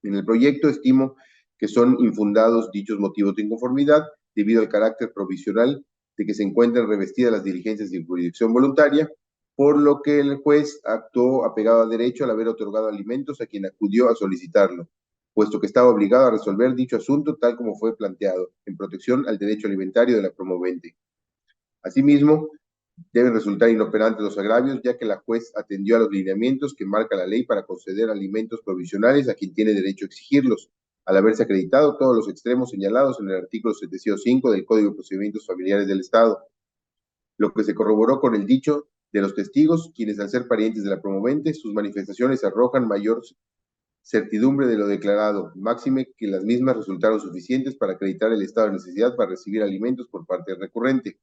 En el proyecto estimo que son infundados dichos motivos de inconformidad debido al carácter provisional de que se encuentran revestidas las diligencias de jurisdicción voluntaria, por lo que el juez actuó apegado a derecho al haber otorgado alimentos a quien acudió a solicitarlo, puesto que estaba obligado a resolver dicho asunto tal como fue planteado, en protección al derecho alimentario de la promovente. Asimismo, deben resultar inoperantes los agravios, ya que la juez atendió a los lineamientos que marca la ley para conceder alimentos provisionales a quien tiene derecho a exigirlos, al haberse acreditado todos los extremos señalados en el artículo 705 del Código de Procedimientos Familiares del Estado, lo que se corroboró con el dicho de los testigos, quienes al ser parientes de la promovente, sus manifestaciones arrojan mayor certidumbre de lo declarado, máxime que las mismas resultaron suficientes para acreditar el estado de necesidad para recibir alimentos por parte del recurrente.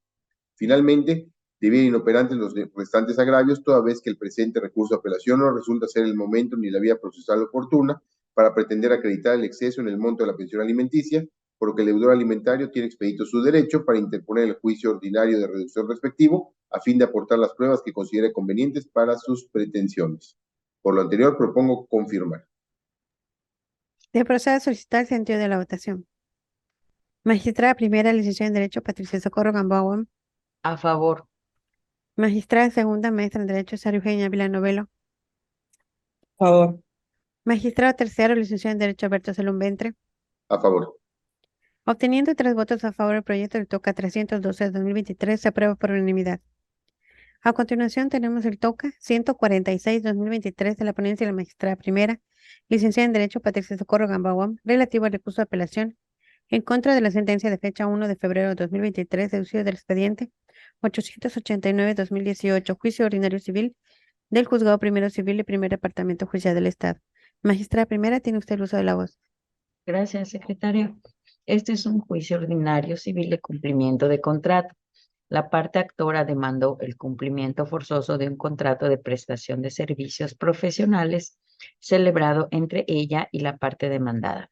Finalmente, debían inoperantes los restantes agravios, toda vez que el presente recurso de apelación no resulta ser el momento ni la vía procesal oportuna para pretender acreditar el exceso en el monto de la pensión alimenticia, por lo que el deudor alimentario tiene expedito su derecho para interponer el juicio ordinario de reducción respectivo, a fin de aportar las pruebas que considere convenientes para sus pretensiones. Por lo anterior, propongo confirmar. Se procede a solicitar sentido de la votación. Magistrada primera, licenciada en Derecho, Patricia Socorro Gamboa Guam. A favor. Magistrada segunda, maestra en Derecho, Sara Eugenia Villanovelo. A favor. Magistrado tercero, licenciado en Derecho, Alberto Salón Ventre. A favor. Obteniendo 3 votos a favor, el proyecto del TOCA 312/2023 se aprueba por unanimidad. A continuación tenemos el TOCA 146/2023 de la ponencia de la magistrada primera, licenciada en Derecho, Patricia Socorro Gamboa Guam, relativo al recurso de apelación en contra de la sentencia de fecha 1 de febrero de 2023, deducido del expediente 889/2018, juicio ordinario civil del Juzgado Primero Civil y Primer Departamento Judicial del Estado. Magistrada primera, tiene usted el uso de la voz. Gracias, secretaria. Este es un juicio ordinario civil de cumplimiento de contrato. La parte actora demandó el cumplimiento forzoso de un contrato de prestación de servicios profesionales celebrado entre ella y la parte demandada.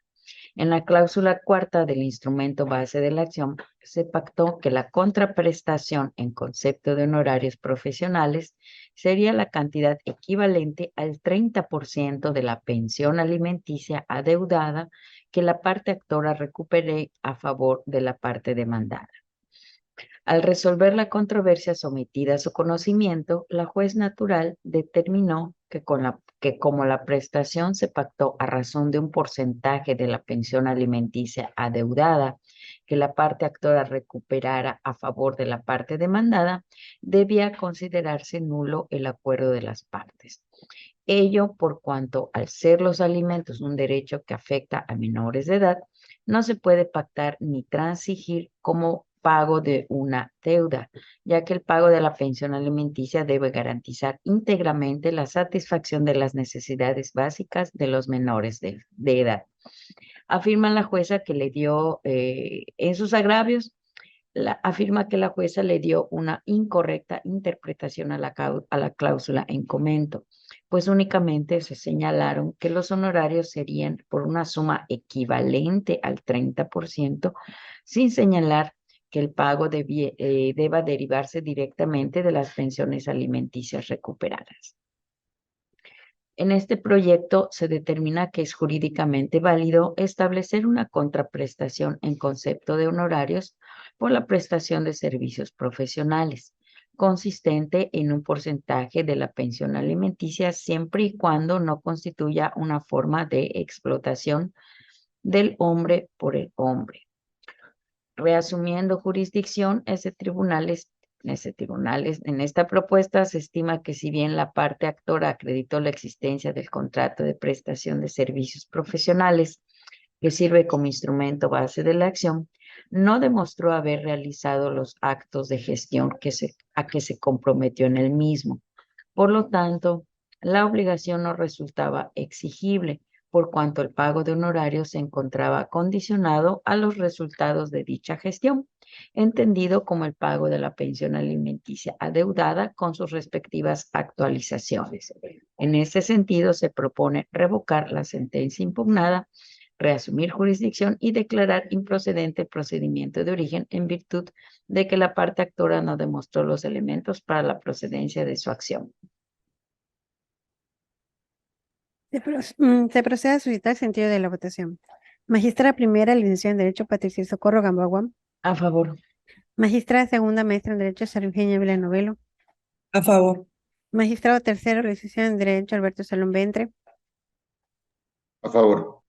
En la cláusula cuarta del instrumento base de la acción se pactó que la contraprestación en concepto de honorarios profesionales sería la cantidad equivalente al 30% de la pensión alimenticia adeudada que la parte actora recupere a favor de la parte demandada. Al resolver la controversia sometida a su conocimiento, la juez natural determinó que como la prestación se pactó a razón de un porcentaje de la pensión alimenticia adeudada que la parte actora recuperara a favor de la parte demandada, debía considerarse nulo el acuerdo de las partes. Ello por cuanto, al ser los alimentos un derecho que afecta a menores de edad, no se puede pactar ni transigir como pago de una deuda, ya que el pago de la pensión alimenticia debe garantizar íntegramente la satisfacción de las necesidades básicas de los menores de edad. Afirma la jueza que le dio, en sus agravios, afirma que la jueza le dio una incorrecta interpretación a la cláusula en comento, pues únicamente se señalaron que los honorarios serían por una suma equivalente al 30%, sin señalar que el pago deba derivarse directamente de las pensiones alimenticias recuperadas. En este proyecto se determina que es jurídicamente válido establecer una contraprestación en concepto de honorarios por la prestación de servicios profesionales, consistente en un porcentaje de la pensión alimenticia siempre y cuando no constituya una forma de explotación del hombre por el hombre. Reasumiendo jurisdicción, en esta propuesta se estima que si bien la parte actora acreditó la existencia del contrato de prestación de servicios profesionales que sirve como instrumento base de la acción, no demostró haber realizado los actos de gestión a que se comprometió en el mismo. Por lo tanto, la obligación no resultaba exigible, por cuanto el pago de honorarios se encontraba condicionado a los resultados de dicha gestión, entendido como el pago de la pensión alimenticia adeudada con sus respectivas actualizaciones. En este sentido, se propone revocar la sentencia impugnada, reasumir jurisdicción y declarar improcedente el procedimiento de origen en virtud de que la parte actora no demostró los elementos para la procedencia de su acción. Se procede a suscitar el sentido de la votación. Magistrada primera, licenciada en Derecho, Patricia Socorro Gamboa. A favor. Magistrada segunda, maestra en Derecho, Sara Eugenia Villanovelo. A favor. Magistrado tercero, licenciado en Derecho, Alberto Salón Ventre. A favor.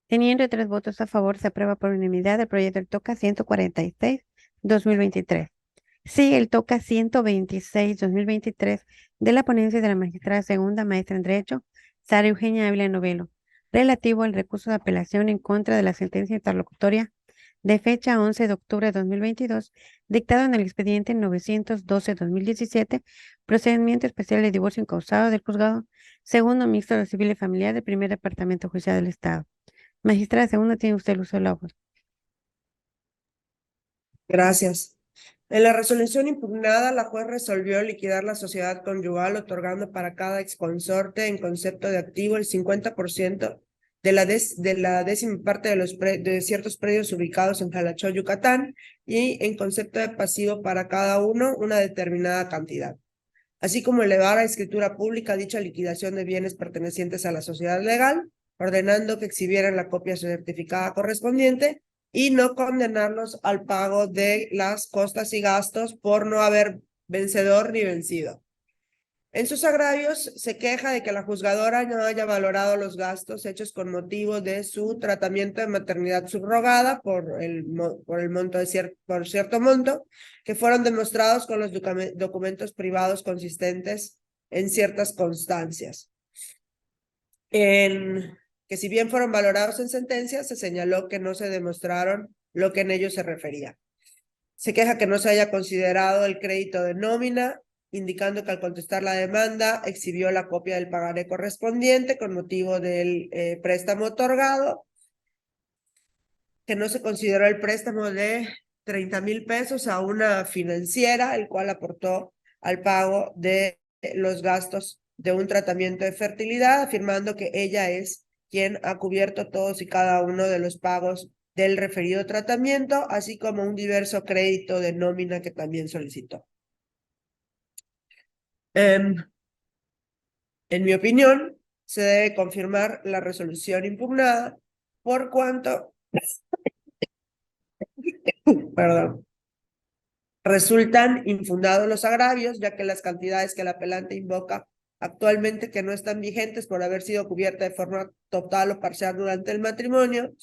Teniendo 3 votos a favor, se aprueba por unanimidad el proyecto del TOCA 146-2023. Sigue el TOCA 126-2023 de la ponencia de la magistrada segunda, maestra en Derecho, Sara Eugenia Ávila Novelo, relativo al recurso de apelación en contra de la sentencia interlocutoria de fecha 11 de octubre de 2022, dictado en el expediente 912-2017, procedimiento especial de divorcio incausado del juzgado segundo mixto de civil y familiar del primer departamento judicial del Estado. Magistrada segunda, tiene usted el uso de la voz. Gracias. En la resolución impugnada, la juez resolvió liquidar la sociedad conyugal, otorgando para cada exconsorte en concepto de activo el 50% de la décima parte de ciertos predios ubicados en Jalachó, Yucatán, y en concepto de pasivo para cada uno una determinada cantidad, así como elevar a escritura pública dicha liquidación de bienes pertenecientes a la sociedad legal, ordenando que exhibieran la copia certificada correspondiente y no condenarlos al pago de las costas y gastos por no haber vencedor ni vencido. En sus agravios se queja de que la juzgadora no haya valorado los gastos hechos con motivo de su tratamiento de maternidad subrogada por cierto monto, que fueron demostrados con los documentos privados consistentes en ciertas constancias. Que si bien fueron valorados en sentencia, se señaló que no se demostraron lo que en ellos se refería. Se queja que no se haya considerado el crédito de nómina, indicando que al contestar la demanda exhibió la copia del pagaré correspondiente con motivo del préstamo otorgado, que no se consideró el préstamo de 30,000 pesos a una financiera, el cual aportó al pago de los gastos de un tratamiento de fertilidad, afirmando que ella es quien ha cubierto todos y cada uno de los pagos del referido tratamiento, así como un diverso crédito de nómina que también solicitó. En mi opinión, se debe confirmar la resolución impugnada por cuanto, perdón, resultan infundados los agravios, ya que las cantidades que el apelante invoca actualmente que no están vigentes por haber sido cubiertas de forma total o parcial durante el matrimonio,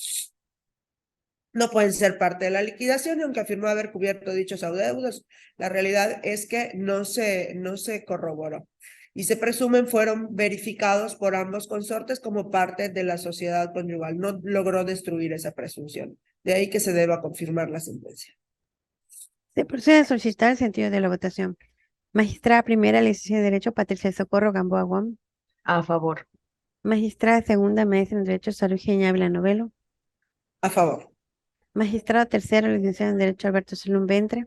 no pueden ser parte de la liquidación, y aunque afirmó haber cubierto dichos adeudos, la realidad es que no se corroboró y se presumen fueron verificados por ambos consortes como parte de la sociedad conyugal. No logró destruir esa presunción. De ahí que se deba confirmar la sentencia. Se procede a solicitar el sentido de la votación. Magistrada primera, licenciada en Derecho, Patricia Socorro Gamboa Guam. A favor. Magistrada segunda, maestra en Derecho, Sara Eugenia Ávila Novelo. A favor. Magistrado tercero, licenciado en Derecho, Alberto Salum Ventre.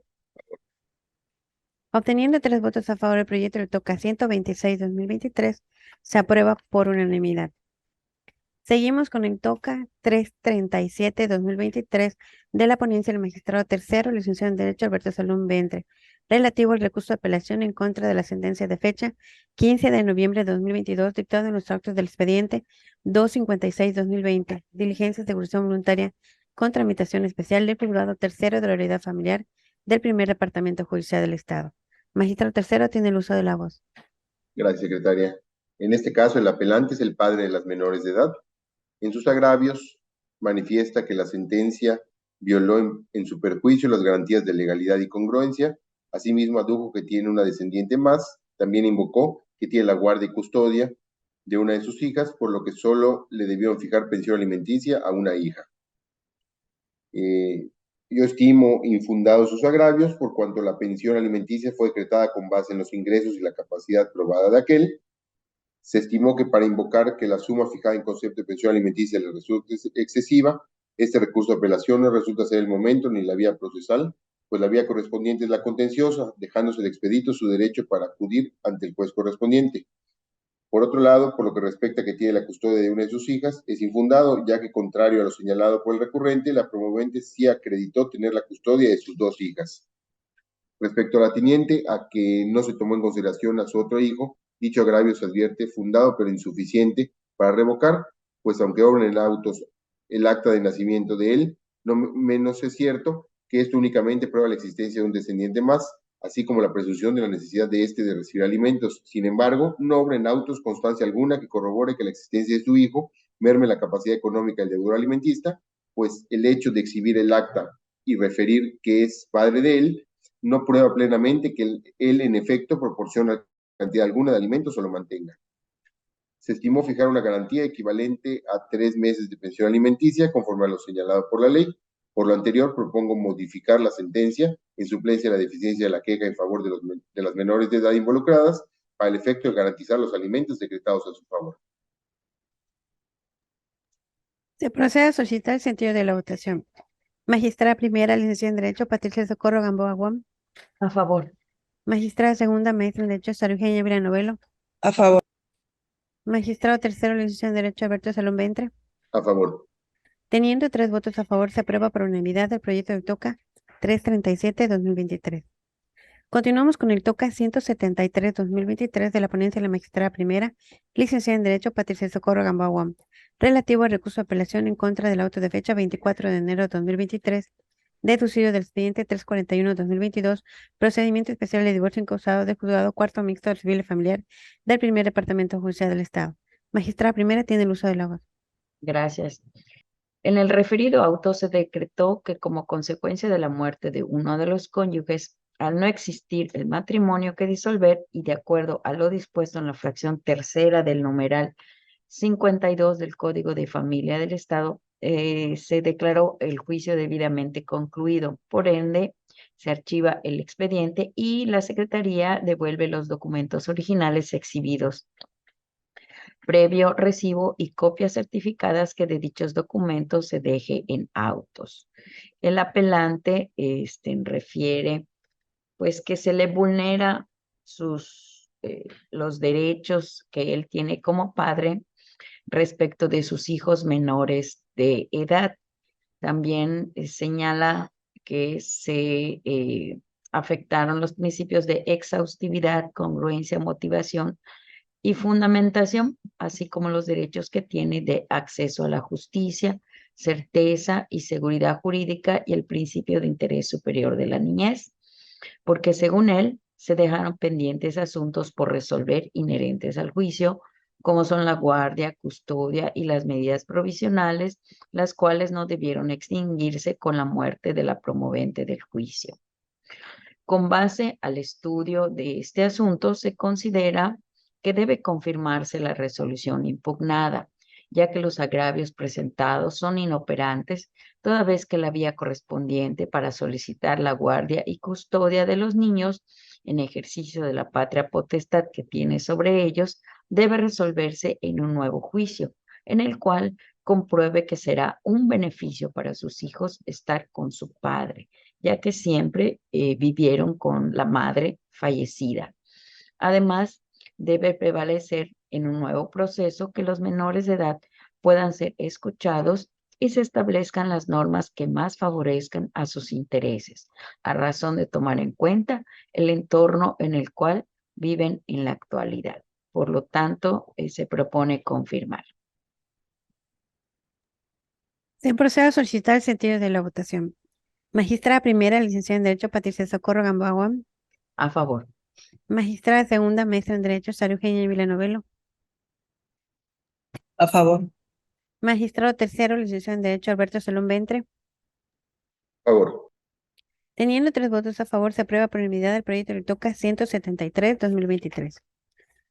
Obteniendo 3 votos a favor del proyecto del TOCA 126-2023, se aprueba por unanimidad. Seguimos con el TOCA 337-2023 de la ponencia del magistrado tercero, licenciado en Derecho, Alberto Salum Ventre, relativo al recurso de apelación en contra de la sentencia de fecha 15 de noviembre de 2022, dictado en los actos del expediente 256-2020, diligencias de ejecución voluntaria con tramitación especial del juzgado tercero de la unidad familiar del primer departamento judicial del Estado. Magistrado tercero tiene el uso de la voz. Gracias, secretaria. En este caso, el apelante es el padre de las menores de edad. En sus agravios, manifiesta que la sentencia violó en su perjuicio las garantías de legalidad y congruencia. Asimismo, adujo que tiene una descendiente más. También invocó que tiene la guardia y custodia de una de sus hijas, por lo que solo le debieron fijar pensión alimenticia a una hija. Yo estimo infundados sus agravios por cuanto la pensión alimenticia fue decretada con base en los ingresos y la capacidad probada de aquel. Se estimó que para invocar que la suma fijada en concepto de pensión alimenticia le resulte excesiva, este recurso de apelación no resulta ser el momento ni la vía procesal, pues la vía correspondiente es la contenciosa, dejándose de expedito su derecho para acudir ante el juez correspondiente. Por otro lado, por lo que respecta a que tiene la custodia de una de sus hijas, es infundado, ya que contrario a lo señalado por el recurrente, la promovente sí acreditó tener la custodia de sus 2 hijas. Respecto a la teniente, a que no se tomó en consideración a su otro hijo, dicho agravio se advierte fundado pero insuficiente para revocar, pues aunque obren en autos el acta de nacimiento de él, no menos es cierto que esto únicamente prueba la existencia de un descendiente más, así como la presunción de la necesidad de éste de recibir alimentos. Sin embargo, no obra en autos constancia alguna que corrobore que la existencia de su hijo merme la capacidad económica del deudor alimentista, pues el hecho de exhibir el acta y referir que es padre de él no prueba plenamente que él en efecto proporciona cantidad alguna de alimentos o lo mantenga. Se estimó fijar una garantía equivalente a 3 meses de pensión alimenticia, conforme a lo señalado por la ley. Por lo anterior, propongo modificar la sentencia en suplencia de la deficiencia de la queja en favor de las menores de edad involucradas, para el efecto de garantizar los alimentos decretados a su favor. Se procede a solicitar el sentido de la votación. Magistrada primera, licenciada en Derecho, Patricia Socorro Gamboa Guam. A favor. Magistrada segunda, maestra en Derecho, Sara Eugenia Ávila Novelo. A favor. Magistrado tercero, licenciado en Derecho, Alberto Salón Ventre. A favor. Teniendo 3 votos a favor, se aprueba por unanimidad el proyecto del TOCA 337-2023. Continuamos con el TOCA 173-2023 de la ponencia de la magistrada primera, licenciada en Derecho, Patricia Socorro Gamboa Guam, relativo al recurso de apelación en contra del auto de fecha 24 de enero de 2023, deducido del expediente 341-2022, procedimiento especial de divorcio incausado del juzgado cuarto mixto del civil y familiar del primer departamento judicial del Estado. Magistrada primera tiene el uso de la voz. Gracias. En el referido auto se decretó que como consecuencia de la muerte de uno de los cónyuges, al no existir el matrimonio que disolver y de acuerdo a lo dispuesto en la fracción tercera del numeral 52 del Código de Familia del Estado, se declaró el juicio debidamente concluido. Por ende, se archiva el expediente y la Secretaría devuelve los documentos originales exhibidos. previo recibo y copias certificadas que de dichos documentos se deje en autos. El apelante refiere pues que se le vulnera los derechos que él tiene como padre respecto de sus hijos menores de edad. También señala que se afectaron los principios de exhaustividad, congruencia, motivación y fundamentación, así como los derechos que tiene de acceso a la justicia, certeza y seguridad jurídica y el principio de interés superior de la niñez, porque según él se dejaron pendientes asuntos por resolver inherentes al juicio, como son la guardia, custodia y las medidas provisionales, las cuales no debieron extinguirse con la muerte de la promovente del juicio. Con base al estudio de este asunto, se considera que debe confirmarse la resolución impugnada, ya que los agravios presentados son inoperantes, toda vez que la vía correspondiente para solicitar la guardia y custodia de los niños en ejercicio de la patria potestad que tiene sobre ellos debe resolverse en un nuevo juicio, en el cual compruebe que será un beneficio para sus hijos estar con su padre, ya que siempre vivieron con la madre fallecida. Además, debe prevalecer en un nuevo proceso que los menores de edad puedan ser escuchados y se establezcan las normas que más favorezcan a sus intereses, a razón de tomar en cuenta el entorno en el cual viven en la actualidad. Por lo tanto, se propone confirmar. Se procede a solicitar el sentido de la votación. Magistrada primera, licenciada en Derecho, Patricia Socorro Gamboa. A favor. Magistrada segunda, maestra en Derecho, Sara Eugenia Villanovelo. A favor. Magistrado tercero, licenciado en Derecho, Alberto Salón Ventre. Favor. Teniendo 3 votos a favor, se aprueba por unanimidad el proyecto del TOCA 173-2023.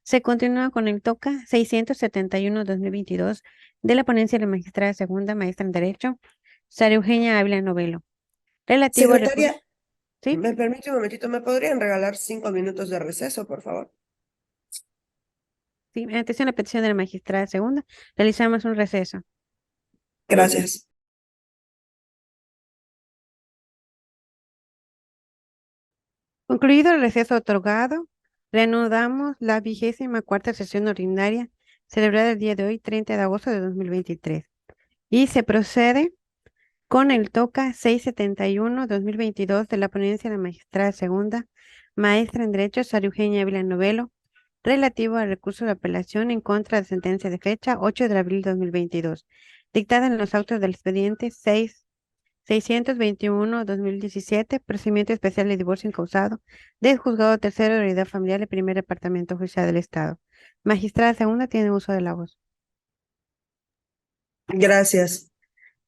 Se continúa con el TOCA 671-2022 de la ponencia de la magistrada segunda, maestra en Derecho, Sara Eugenia Ávila Novelo. Relativo al recurso. Secretaria, ¿Sí? ¿me permite un momentito? ¿Me podrían regalar 5 minutos de receso, por favor? Sí, en atención a la petición de la magistrada segunda, realizamos un receso. Gracias. Concluido el receso otorgado, reanudamos la 24ª sesión ordinaria celebrada el día de hoy, 30 de agosto de 2023. Y se procede con el TOCA 671-2022 de la ponencia de la magistrada segunda, maestra en Derecho, Sara Eugenia Ávila Novelo, relativo al recurso de apelación en contra de sentencia de fecha 8 de abril de 2022, dictada en los autos del expediente 621-2017, procedimiento especial de divorcio incausado del Juzgado Tercero de Unidad Familiar del Primer Departamento Judicial del Estado. Magistrada segunda tiene uso de la voz. Gracias.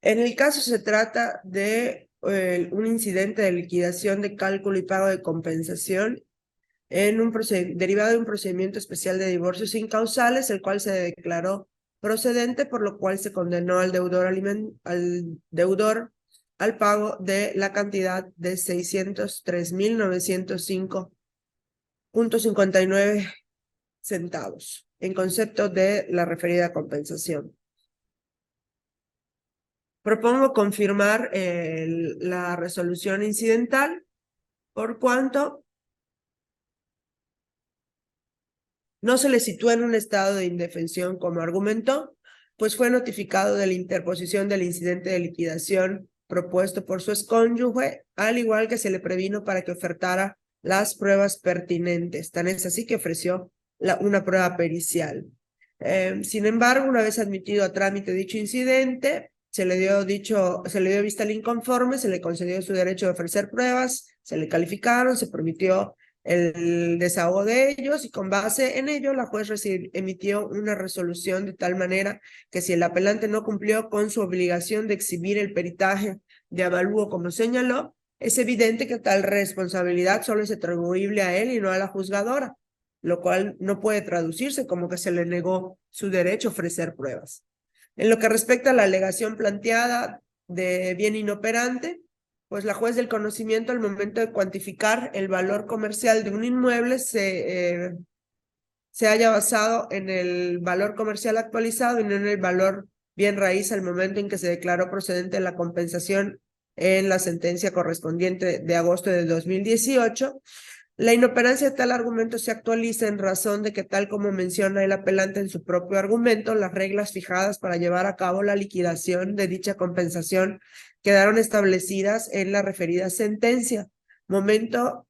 En el caso se trata de un incidente de liquidación de cálculo y pago de compensación derivado de un procedimiento especial de divorcios incausales, el cual se declaró procedente, por lo cual se condenó al deudor al pago de la cantidad de 603.905.59 centavos en concepto de la referida compensación. Propongo confirmar la resolución incidental, por cuanto no se le sitúa en un estado de indefensión como argumentó, pues fue notificado de la interposición del incidente de liquidación propuesto por su excónyuge, al igual que se le previno para que ofertara las pruebas pertinentes. Tan es así que ofreció una prueba pericial. Sin embargo, una vez admitido a trámite dicho incidente, se le dio vista al inconforme, se le concedió su derecho de ofrecer pruebas, se le calificaron, se permitió el desahogo de ellos y con base en ello la juez emitió una resolución de tal manera que si el apelante no cumplió con su obligación de exhibir el peritaje de avalúo como señaló, es evidente que tal responsabilidad solo es atribuible a él y no a la juzgadora, lo cual no puede traducirse como que se le negó su derecho a ofrecer pruebas. En lo que respecta a la alegación planteada de bien inoperante, pues la juez del conocimiento al momento de cuantificar el valor comercial de un inmueble se se haya basado en el valor comercial actualizado y no en el valor bien raíz al momento en que se declaró procedente la compensación en la sentencia correspondiente de agosto de 2018. La inoperancia de tal argumento se actualiza en razón de que, tal como menciona el apelante en su propio argumento, las reglas fijadas para llevar a cabo la liquidación de dicha compensación quedaron establecidas en la referida sentencia, momento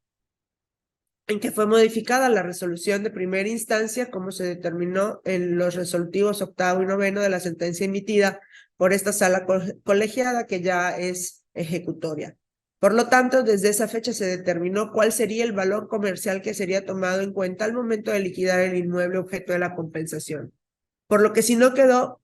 en que fue modificada la resolución de primera instancia, como se determinó en los resolutivos octavo y noveno de la sentencia emitida por esta sala colegiada, que ya es ejecutoria. Por lo tanto, desde esa fecha se determinó cuál sería el valor comercial que sería tomado en cuenta al momento de liquidar el inmueble objeto de la compensación. Por lo que, si no quedó,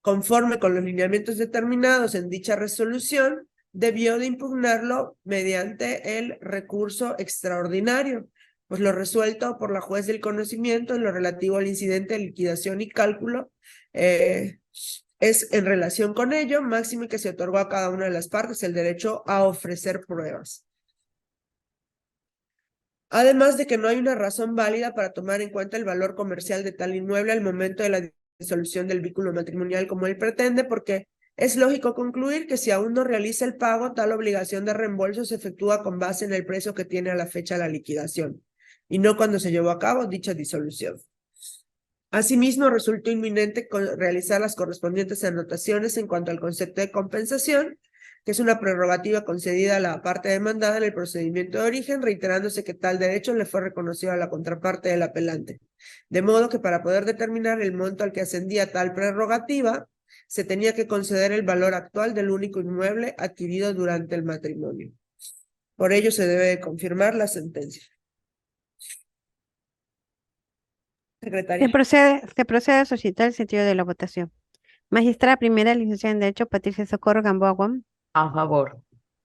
conforme con los lineamientos determinados en dicha resolución, debió de impugnarlo mediante el recurso extraordinario, pues lo resuelto por la juez del conocimiento en lo relativo al incidente de liquidación y cálculo es en relación con ello, máximo que se otorgó a cada una de las partes el derecho a ofrecer pruebas. Además de que no hay una razón válida para tomar en cuenta el valor comercial de tal inmueble al momento de la disolución del vínculo matrimonial como él pretende, porque es lógico concluir que si aún no realiza el pago, tal obligación de reembolso se efectúa con base en el precio que tiene a la fecha de la liquidación, y no cuando se llevó a cabo dicha disolución. Asimismo, resultó inminente realizar las correspondientes anotaciones en cuanto al concepto de compensación, que es una prerrogativa concedida a la parte demandada en el procedimiento de origen, reiterándose que tal derecho le fue reconocido a la contraparte del apelante. De modo que, para poder determinar el monto al que ascendía tal prerrogativa, se tenía que conceder el valor actual del único inmueble adquirido durante el matrimonio. Por ello, se debe confirmar la sentencia. Secretaria. Se procede a solicitar el sentido de la votación. Magistrada primera, licenciada en Derecho, Patricia Socorro Gamboa Guam. A favor.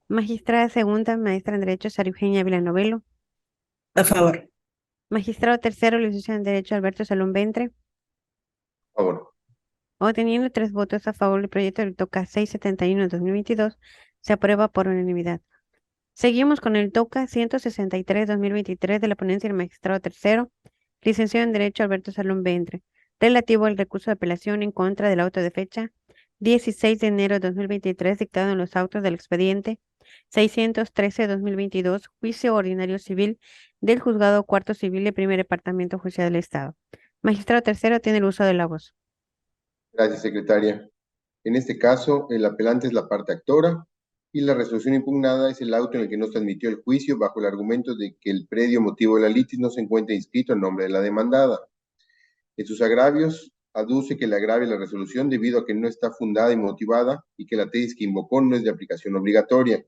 Magistrada segunda, maestra en Derecho, Sara Eugenia Villanovelo. A favor. Magistrado tercero, licenciado en Derecho, Alberto Salón Ventre. A favor. Teniendo 3 votos a favor, el proyecto del TOCA 671-2022 se aprueba por unanimidad. Seguimos con el TOCA 163-2023 de la ponencia del magistrado tercero, licenciado en Derecho Alberto Salón Ventre, relativo al recurso de apelación en contra del auto de fecha 16 de enero de 2023 dictado en los autos del expediente 613-2022, juicio ordinario civil del Juzgado Cuarto Civil de Primer Departamento Judicial del Estado. Magistrado tercero tiene el uso de la voz. Gracias, secretaria. En este caso, el apelante es la parte actora y la resolución impugnada es el auto en el que no se admitió el juicio bajo el argumento de que el predio motivo de la litis no se encuentra inscrito en nombre de la demandada. En sus agravios, aduce que le agravia la resolución debido a que no está fundada y motivada y que la tesis que invocó no es de aplicación obligatoria.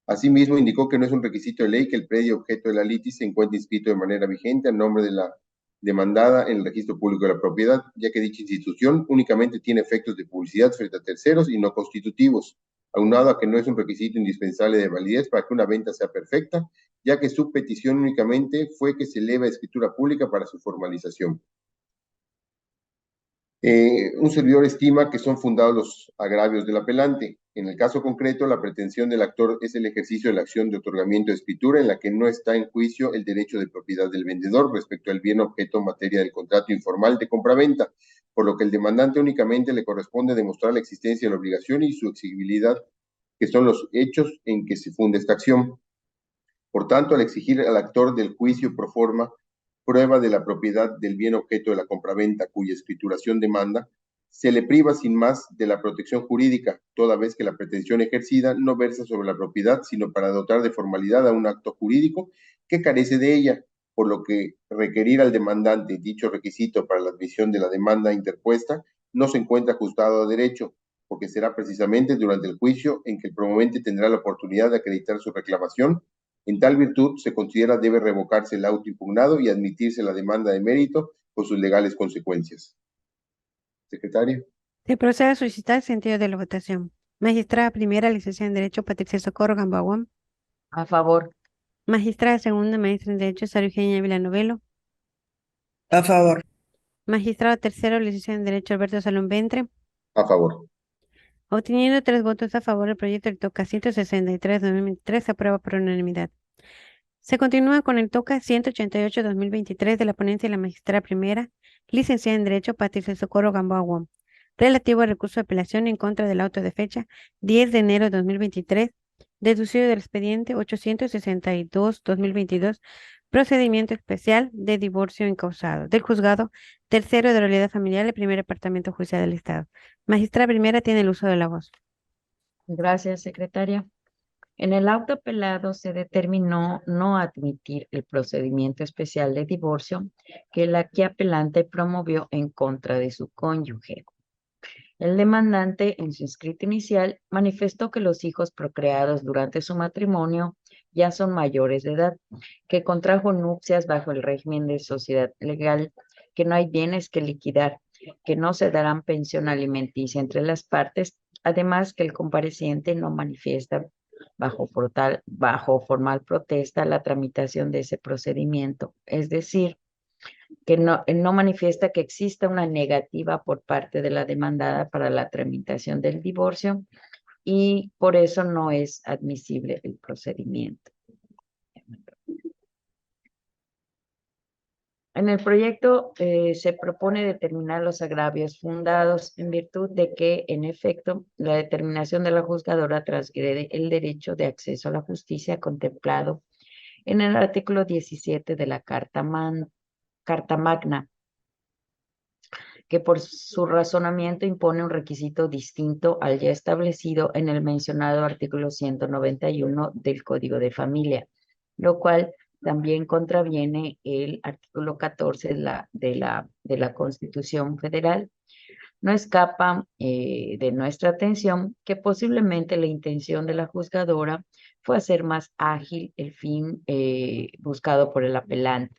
Asimismo, indicó que no es un requisito de ley que el predio objeto de la litis se encuentre inscrito de manera vigente a nombre de la demandada en el registro público de la propiedad, ya que dicha institución únicamente tiene efectos de publicidad frente a terceros y no constitutivos, aunado a que no es un requisito indispensable de validez para que una venta sea perfecta, ya que su petición únicamente fue que se eleve a escritura pública para su formalización. Un servidor estima que son fundados los agravios del apelante. En el caso concreto, la pretensión del actor es el ejercicio de la acción de otorgamiento de escritura en la que no está en juicio el derecho de propiedad del vendedor respecto al bien objeto en materia del contrato informal de compraventa, por lo que el demandante únicamente le corresponde demostrar la existencia de la obligación y su exigibilidad, que son los hechos en que se funda esta acción. Por tanto, al exigir al actor del juicio pro forma prueba de la propiedad del bien objeto de la compraventa cuya escrituración demanda, se le priva sin más de la protección jurídica, toda vez que la pretensión ejercida no versa sobre la propiedad, sino para dotar de formalidad a un acto jurídico que carece de ella, por lo que requerir al demandante dicho requisito para la admisión de la demanda interpuesta no se encuentra ajustado a derecho, porque será precisamente durante el juicio en que el promovente tendrá la oportunidad de acreditar su reclamación. En tal virtud, se considera debe revocarse el auto impugnado y admitirse la demanda de mérito con sus legales consecuencias. Secretaria. Se procede a solicitar el sentido de la votación. Magistrada primera, licenciada en Derecho, Patricia Socorro Gamboa Guam. A favor. Magistrada segunda, maestra en Derecho, Sara Eugenia Villanovelo. A favor. Magistrado tercero, licenciado en Derecho, Alberto Salón Ventre. A favor. Obteniendo 3 votos a favor, el proyecto del TOCA 163-2023 se aprueba por unanimidad. Se continúa con el TOCA 188-2023 de la ponencia de la magistrada primera, licenciada en Derecho Patricia Socorro Gamboa Wong, relativo al recurso de apelación en contra del auto de fecha 10 de enero de 2023, deducido del expediente 862-2022, procedimiento especial de divorcio incausado, del juzgado tercero de realidad familiar del primer departamento judicial del Estado. Magistrada primera tiene el uso de la voz. Gracias, secretaria. En el auto apelado se determinó no admitir el procedimiento especial de divorcio que la apelante promovió en contra de su cónyuge. El demandante, en su escrito inicial, manifestó que los hijos procreados durante su matrimonio ya son mayores de edad, que contrajo nupcias bajo el régimen de sociedad legal, que no hay bienes que liquidar, que no se darán pensión alimenticia entre las partes, además que el compareciente no manifiesta bajo formal protesta la tramitación de ese procedimiento, es decir, que no manifiesta que exista una negativa por parte de la demandada para la tramitación del divorcio y por eso no es admisible el procedimiento. En el proyecto se propone determinar los agravios fundados en virtud de que, en efecto, la determinación de la juzgadora transgrede el derecho de acceso a la justicia contemplado en el artículo 17 de la Carta Magna, que por su razonamiento impone un requisito distinto al ya establecido en el mencionado artículo 191 del Código de Familia, lo cual también contraviene el artículo 14 de la Constitución Federal. No escapa de nuestra atención que posiblemente la intención de la juzgadora fue hacer más ágil el fin buscado por el apelante,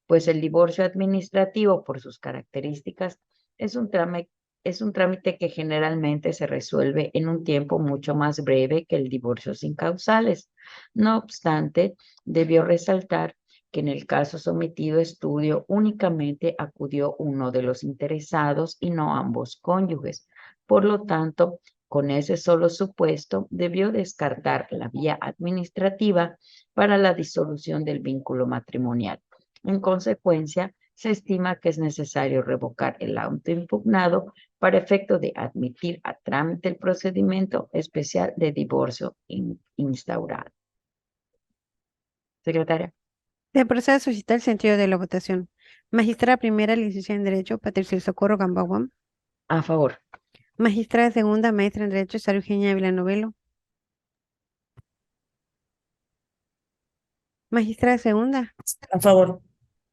pues el divorcio administrativo, por sus características, es un trámite que generalmente se resuelve en un tiempo mucho más breve que el divorcio sin causales. No obstante, debió resaltar que en el caso sometido a estudio únicamente acudió uno de los interesados y no ambos cónyuges. Por lo tanto, con ese solo supuesto, debió descartar la vía administrativa para la disolución del vínculo matrimonial. En consecuencia, se estima que es necesario revocar el auto impugnado para efecto de admitir a trámite el procedimiento especial de divorcio instaurado. Secretaria. Se procede a suscitar el sentido de la votación. Magistrada primera, licenciada en Derecho, Patricia Socorro Gamboa Wong. A favor. Magistrada segunda, maestra en Derecho, Sara Eugenia Villanovelo. Magistrada segunda. A favor.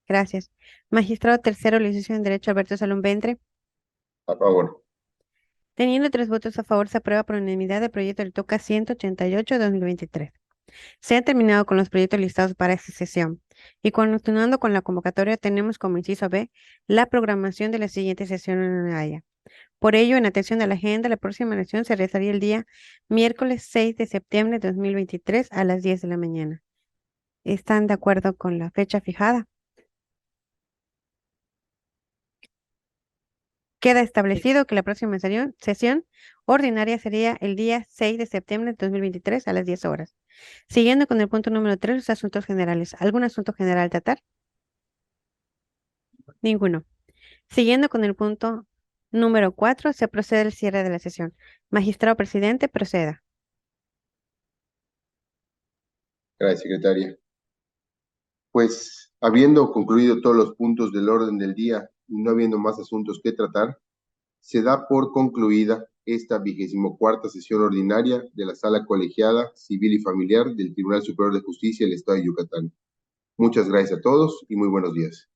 Gracias. Magistrado tercero, licenciado en Derecho, Alberto Salón Ventre. A favor. Teniendo 3 votos a favor, se aprueba por unanimidad el proyecto del TOCA 188-2023. Se han terminado con los proyectos listados para esta sesión. Y continuando con la convocatoria, tenemos como inciso B la programación de la siguiente sesión en la Haya. Por ello, en atención a la agenda, la próxima sesión se realizaría el día miércoles 6 de septiembre de 2023 a las 10 de la mañana. ¿Están de acuerdo con la fecha fijada? Queda establecido que la próxima sesión ordinaria sería el día 6 de septiembre de 2023 a las 10 horas. Siguiendo con el punto número 3, los asuntos generales. ¿Algún asunto general a tratar? Ninguno. Siguiendo con el punto número 4, se procede al cierre de la sesión. Magistrado presidente, proceda. Gracias, secretaria. Pues, habiendo concluido todos los puntos del orden del día y no habiendo más asuntos que tratar, se da por concluida esta 24ª sesión ordinaria de la Sala Colegiada Civil y Familiar del Tribunal Superior de Justicia del Estado de Yucatán. Muchas gracias a todos y muy buenos días.